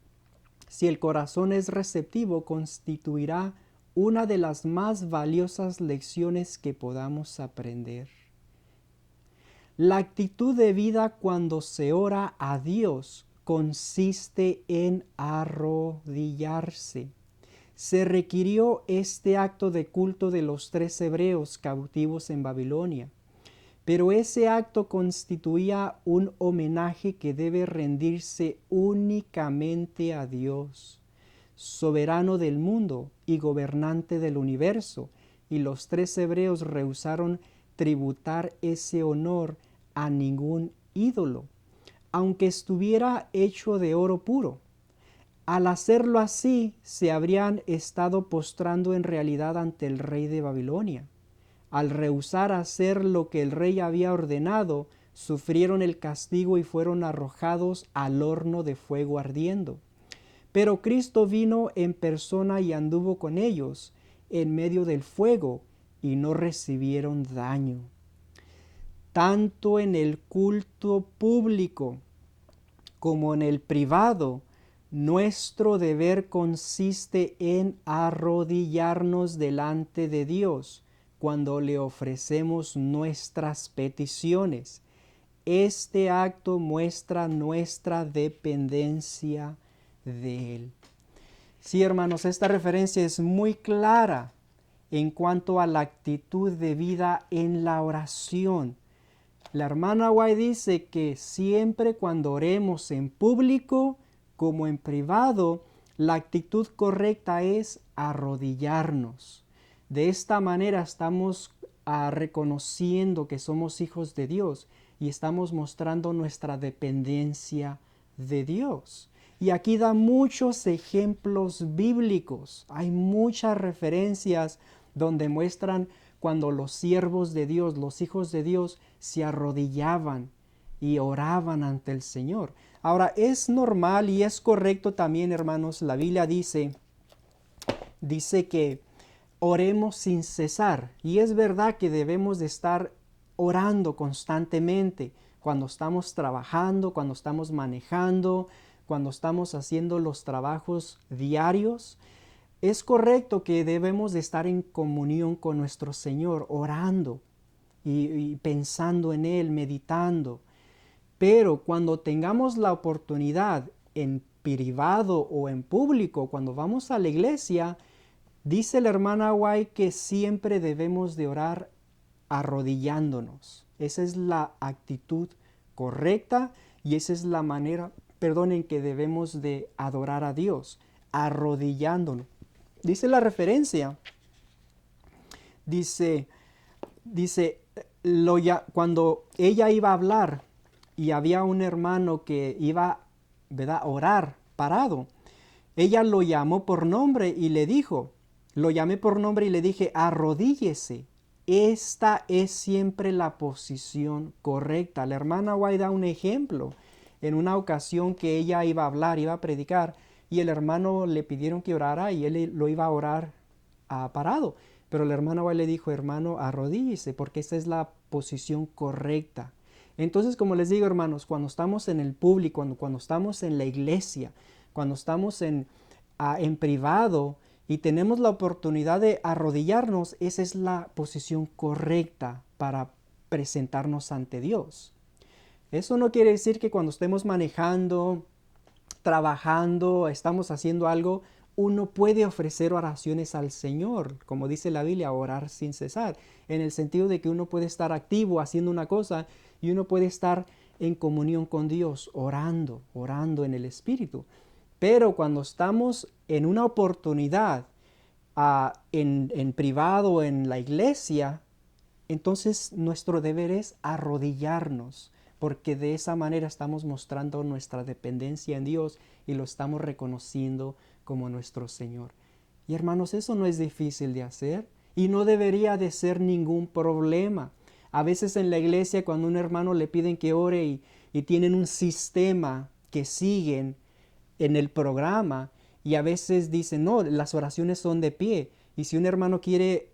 si el corazón es receptivo, constituirá una de las más valiosas lecciones que podamos aprender. La actitud de vida cuando se ora a Dios consiste en arrodillarse. Se requirió este acto de culto de los 3 hebreos cautivos en Babilonia, pero ese acto constituía un homenaje que debe rendirse únicamente a Dios, soberano del mundo y gobernante del universo, y los 3 hebreos rehusaron tributar ese honor a ningún ídolo, aunque estuviera hecho de oro puro. Al hacerlo así, se habrían estado postrando en realidad ante el rey de Babilonia. Al rehusar hacer lo que el rey había ordenado, sufrieron el castigo y fueron arrojados al horno de fuego ardiendo. Pero Cristo vino en persona y anduvo con ellos en medio del fuego, y no recibieron daño. Tanto en el culto público como en el privado, nuestro deber consiste en arrodillarnos delante de Dios cuando le ofrecemos nuestras peticiones. Este acto muestra nuestra dependencia de Él. Sí, hermanos, esta referencia es muy clara en cuanto a la actitud de vida en la oración. La hermana White dice que siempre cuando oremos en público como en privado, la actitud correcta es arrodillarnos. De esta manera estamos reconociendo que somos hijos de Dios y estamos mostrando nuestra dependencia de Dios. Y aquí da muchos ejemplos bíblicos. Hay muchas referencias donde muestran cuando los siervos de Dios, los hijos de Dios, se arrodillaban y oraban ante el Señor. Ahora, es normal y es correcto también, hermanos, la Biblia dice que oremos sin cesar. Y es verdad que debemos de estar orando constantemente cuando estamos trabajando, cuando estamos manejando, cuando estamos haciendo los trabajos diarios. Es correcto que debemos de estar en comunión con nuestro Señor, orando y pensando en Él, meditando. Pero cuando tengamos la oportunidad en privado o en público, cuando vamos a la iglesia, dice la hermana White que siempre debemos de orar arrodillándonos. Esa es la actitud correcta y esa es la manera, en que debemos de adorar a Dios, arrodillándonos. Dice la referencia, dice, dice, cuando ella iba a hablar y había un hermano que iba, ¿verdad?, a orar parado, ella lo llamó por nombre y le dijo, lo llamé por nombre y le dije, arrodíllese. Esta es siempre la posición correcta. La hermana White da un ejemplo en una ocasión que ella iba a hablar, iba a predicar, y el hermano le pidieron que orara y él lo iba a orar parado. Pero la hermana White le dijo, hermano, arrodíllese, porque esa es la posición correcta. Entonces, como les digo, hermanos, cuando estamos en el público, cuando estamos en la iglesia, cuando estamos en privado y tenemos la oportunidad de arrodillarnos, esa es la posición correcta para presentarnos ante Dios. Eso no quiere decir que cuando estemos manejando, trabajando, estamos haciendo algo, uno puede ofrecer oraciones al Señor, como dice la Biblia, orar sin cesar, en el sentido de que uno puede estar activo haciendo una cosa y uno puede estar en comunión con Dios, orando en el Espíritu. Pero cuando estamos en una oportunidad en privado, en la iglesia, entonces nuestro deber es arrodillarnos, porque de esa manera estamos mostrando nuestra dependencia en Dios y lo estamos reconociendo como nuestro Señor. Y hermanos, eso no es difícil de hacer y no debería de ser ningún problema. A veces en la iglesia cuando a un hermano le piden que ore y tienen un sistema que siguen en el programa y a veces dicen, no, las oraciones son de pie. Y si un hermano quiere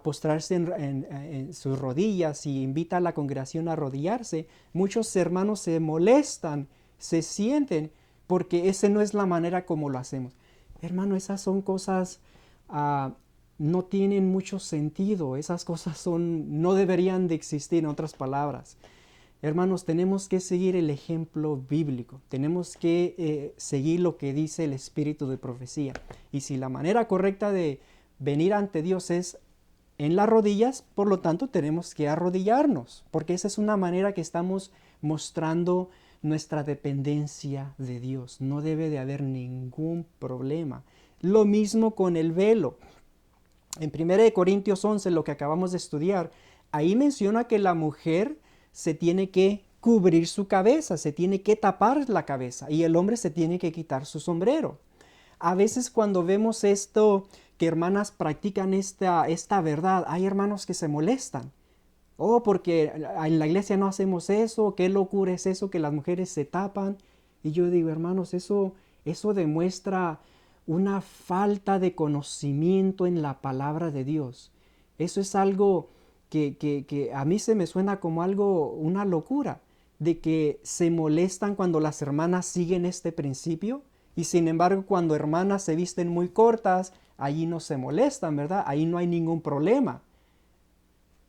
postrarse en sus rodillas y invita a la congregación a arrodillarse, muchos hermanos se molestan, se sienten, porque esa no es la manera como lo hacemos. Hermano, esas son cosas, no tienen mucho sentido, esas cosas no deberían de existir, en otras palabras. Hermanos, tenemos que seguir el ejemplo bíblico, tenemos que seguir lo que dice el espíritu de profecía. Y si la manera correcta de venir ante Dios es en las rodillas, por lo tanto tenemos que arrodillarnos, porque esa es una manera que estamos mostrando nuestra dependencia de Dios. No debe de haber ningún problema. Lo mismo con el velo. En 1 Corintios 11, lo que acabamos de estudiar, ahí menciona que la mujer se tiene que cubrir su cabeza, se tiene que tapar la cabeza y el hombre se tiene que quitar su sombrero. A veces cuando vemos esto, que hermanas practican esta verdad, hay hermanos que se molestan. Oh, porque en la iglesia no hacemos eso, qué locura es eso que las mujeres se tapan. Y yo digo, hermanos, eso demuestra una falta de conocimiento en la palabra de Dios. Eso es algo que a mí se me suena como algo, una locura, de que se molestan cuando las hermanas siguen este principio y sin embargo cuando hermanas se visten muy cortas, allí no se molestan, ¿verdad? Ahí no hay ningún problema.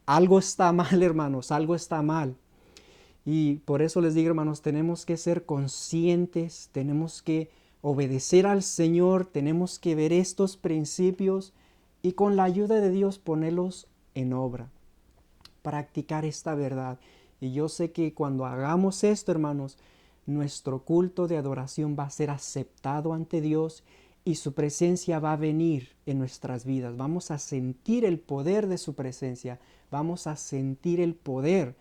Algo está mal, hermanos, algo está mal. Y por eso les digo, hermanos, tenemos que ser conscientes, tenemos que obedecer al Señor, tenemos que ver estos principios y con la ayuda de Dios ponerlos en obra, practicar esta verdad. Y yo sé que cuando hagamos esto, hermanos, nuestro culto de adoración va a ser aceptado ante Dios y su presencia va a venir en nuestras vidas. Vamos a sentir el poder de su presencia, vamos a sentir el poder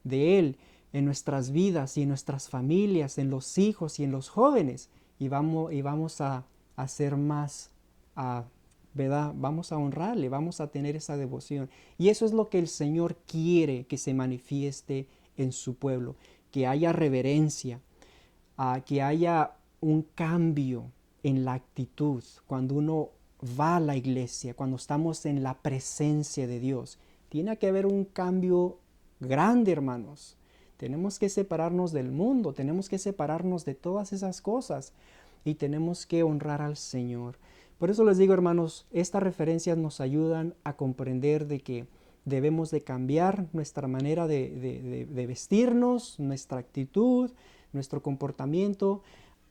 de Él en nuestras vidas y en nuestras familias, en los hijos y en los jóvenes. Y vamos a hacer más, ¿verdad? Vamos a honrarle, vamos a tener esa devoción. Y eso es lo que el Señor quiere que se manifieste en su pueblo, que haya reverencia, que haya un cambio en la actitud cuando uno va a la iglesia, cuando estamos en la presencia de Dios. Tiene que haber un cambio grande, hermanos. Tenemos que separarnos del mundo, tenemos que separarnos de todas esas cosas y tenemos que honrar al Señor. Por eso les digo, hermanos, estas referencias nos ayudan a comprender de que debemos de cambiar nuestra manera de vestirnos, nuestra actitud, nuestro comportamiento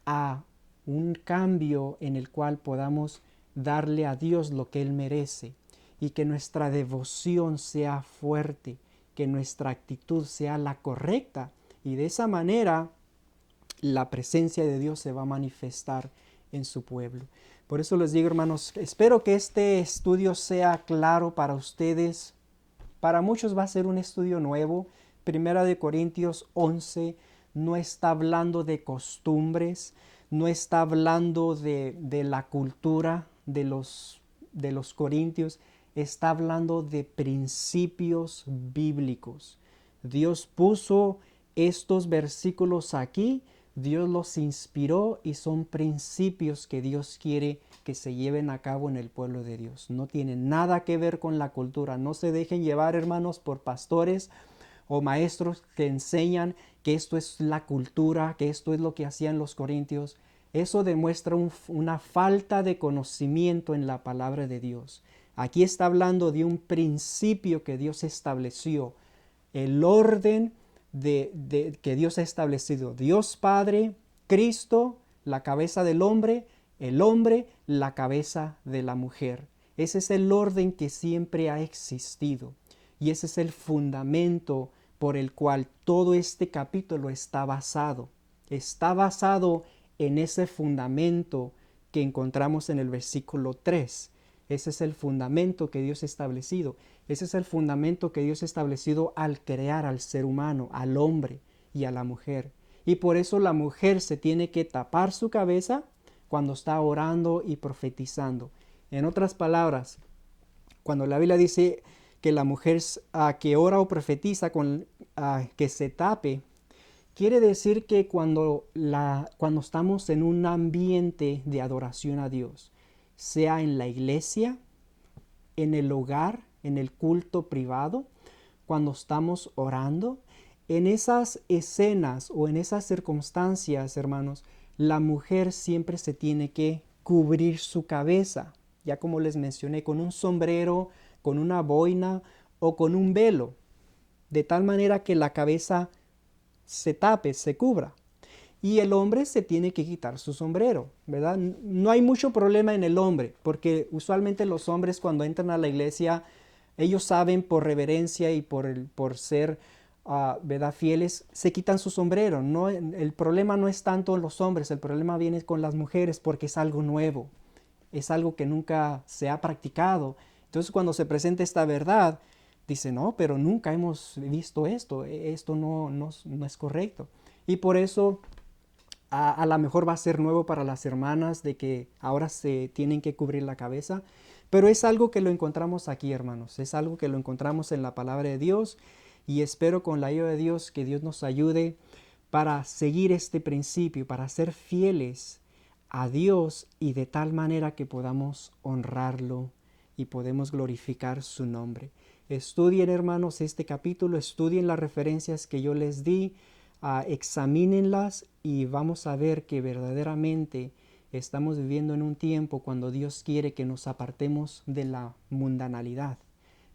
a un cambio en el cual podamos darle a Dios lo que Él merece y que nuestra devoción sea fuerte, que nuestra actitud sea la correcta, y de esa manera la presencia de Dios se va a manifestar en su pueblo. Por eso les digo, hermanos, espero que este estudio sea claro para ustedes. Para muchos va a ser un estudio nuevo. Primera de Corintios 11 no está hablando de costumbres, no está hablando de la cultura de los corintios, está hablando de principios bíblicos. Dios puso estos versículos aquí, Dios los inspiró y son principios que Dios quiere que se lleven a cabo en el pueblo de Dios. No tienen nada que ver con la cultura. No se dejen llevar, hermanos, por pastores o maestros que enseñan que esto es la cultura, que esto es lo que hacían los corintios. Eso demuestra una falta de conocimiento en la palabra de Dios. Aquí está hablando de un principio que Dios estableció, el orden que Dios ha establecido. Dios Padre, Cristo, la cabeza del hombre, el hombre, la cabeza de la mujer. Ese es el orden que siempre ha existido. Y ese es el fundamento por el cual todo este capítulo está basado. Está basado en ese fundamento que encontramos en el versículo 3. Ese es el fundamento que Dios ha establecido. Ese es el fundamento que Dios ha establecido al crear al ser humano, al hombre y a la mujer. Y por eso la mujer se tiene que tapar su cabeza cuando está orando y profetizando. En otras palabras, cuando la Biblia dice que la mujer que ora o profetiza que se tape, quiere decir que cuando estamos en un ambiente de adoración a Dios, sea en la iglesia, en el hogar, en el culto privado, cuando estamos orando, en esas escenas o en esas circunstancias, hermanos, la mujer siempre se tiene que cubrir su cabeza, ya como les mencioné, con un sombrero, con una boina o con un velo, de tal manera que la cabeza se tape, se cubra. Y el hombre se tiene que quitar su sombrero, ¿verdad? No hay mucho problema en el hombre, porque usualmente los hombres cuando entran a la iglesia, ellos saben por reverencia y por ser, ¿verdad?, fieles, se quitan su sombrero. No, el problema no es tanto en los hombres, el problema viene con las mujeres porque es algo nuevo, es algo que nunca se ha practicado. Entonces cuando se presenta esta verdad, dice, no, pero nunca hemos visto esto, esto no es correcto. Y por eso a lo mejor va a ser nuevo para las hermanas de que ahora se tienen que cubrir la cabeza, pero es algo que lo encontramos aquí, hermanos, es algo que lo encontramos en la palabra de Dios y espero con la ayuda de Dios que Dios nos ayude para seguir este principio, para ser fieles a Dios y de tal manera que podamos honrarlo y podemos glorificar su nombre. Estudien, hermanos, este capítulo, estudien las referencias que yo les di, examínenlas y vamos a ver que verdaderamente estamos viviendo en un tiempo cuando Dios quiere que nos apartemos de la mundanalidad,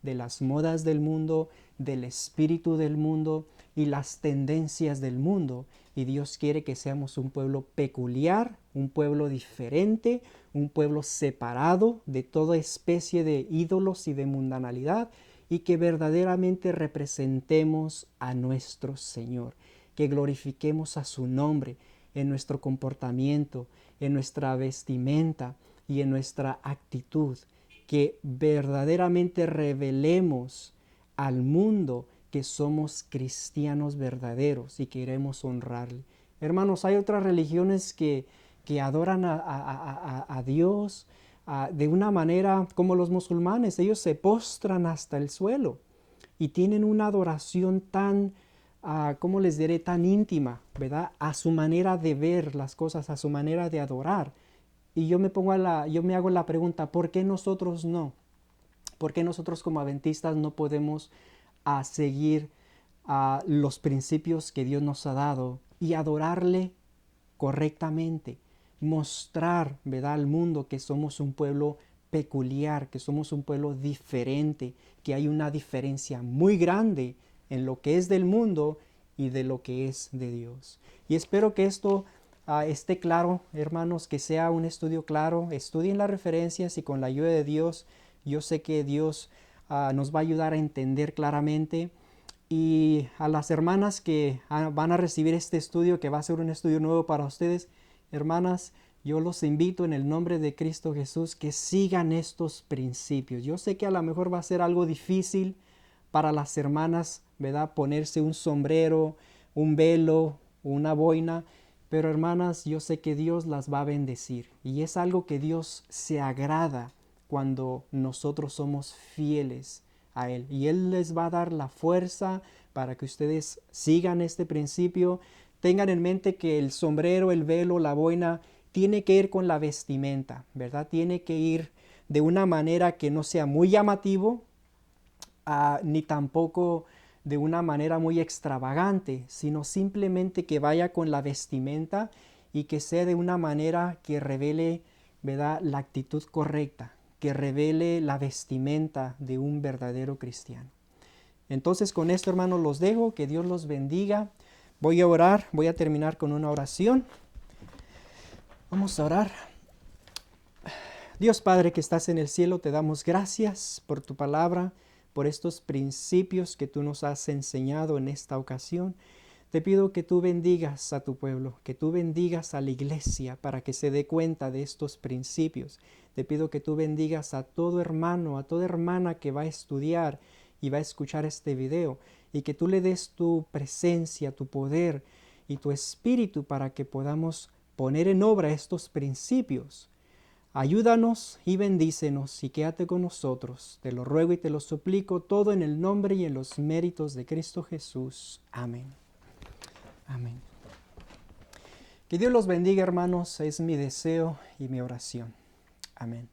de las modas del mundo, del espíritu del mundo y las tendencias del mundo. Y Dios quiere que seamos un pueblo peculiar, un pueblo diferente, un pueblo separado de toda especie de ídolos y de mundanalidad y que verdaderamente representemos a nuestro Señor, que glorifiquemos a su nombre en nuestro comportamiento, en nuestra vestimenta y en nuestra actitud, que verdaderamente revelemos al mundo que somos cristianos verdaderos y queremos honrarle. Hermanos, hay otras religiones que adoran a Dios de una manera como los musulmanes. Ellos se postran hasta el suelo y tienen una adoración tan, ¿cómo les diré?, tan íntima, ¿verdad?, a su manera de ver las cosas, a su manera de adorar. Y yo me hago la pregunta, ¿por qué nosotros no? ¿Por qué nosotros como adventistas no podemos seguir los principios que Dios nos ha dado y adorarle correctamente? Mostrar, ¿verdad?, al mundo que somos un pueblo peculiar, que somos un pueblo diferente, que hay una diferencia muy grande en lo que es del mundo y de lo que es de Dios. Y espero que esto esté claro, hermanos, que sea un estudio claro. Estudien las referencias y con la ayuda de Dios, yo sé que Dios nos va a ayudar a entender claramente Y a las hermanas que van a recibir este estudio, que va a ser un estudio nuevo para ustedes, hermanas, yo los invito en el nombre de Cristo Jesús que sigan estos principios. Yo sé que a lo mejor va a ser algo difícil para las hermanas, ¿verdad? Ponerse un sombrero, un velo, una boina, pero hermanas, yo sé que Dios las va a bendecir. Y es algo que Dios se agrada cuando nosotros somos fieles a Él. Y Él les va a dar la fuerza para que ustedes sigan este principio. Tengan en mente que el sombrero, el velo, la boina, tiene que ir con la vestimenta, ¿verdad? Tiene que ir de una manera que no sea muy llamativo, ni tampoco de una manera muy extravagante, sino simplemente que vaya con la vestimenta y que sea de una manera que revele, ¿verdad?, la actitud correcta, que revele la vestimenta de un verdadero cristiano. Entonces con esto, hermanos, los dejo, que Dios los bendiga. Voy a orar, voy a terminar con una oración. Vamos a orar. Dios Padre que estás en el cielo, te damos gracias por tu palabra, por estos principios que tú nos has enseñado en esta ocasión. Te pido que tú bendigas a tu pueblo, que tú bendigas a la iglesia para que se dé cuenta de estos principios. Te pido que tú bendigas a todo hermano, a toda hermana que va a estudiar y va a escuchar este video, y que tú le des tu presencia, tu poder y tu espíritu para que podamos poner en obra estos principios. Ayúdanos y bendícenos y quédate con nosotros. Te lo ruego y te lo suplico todo en el nombre y en los méritos de Cristo Jesús. Amén. Amén. Que Dios los bendiga, hermanos. Es mi deseo y mi oración. Amén.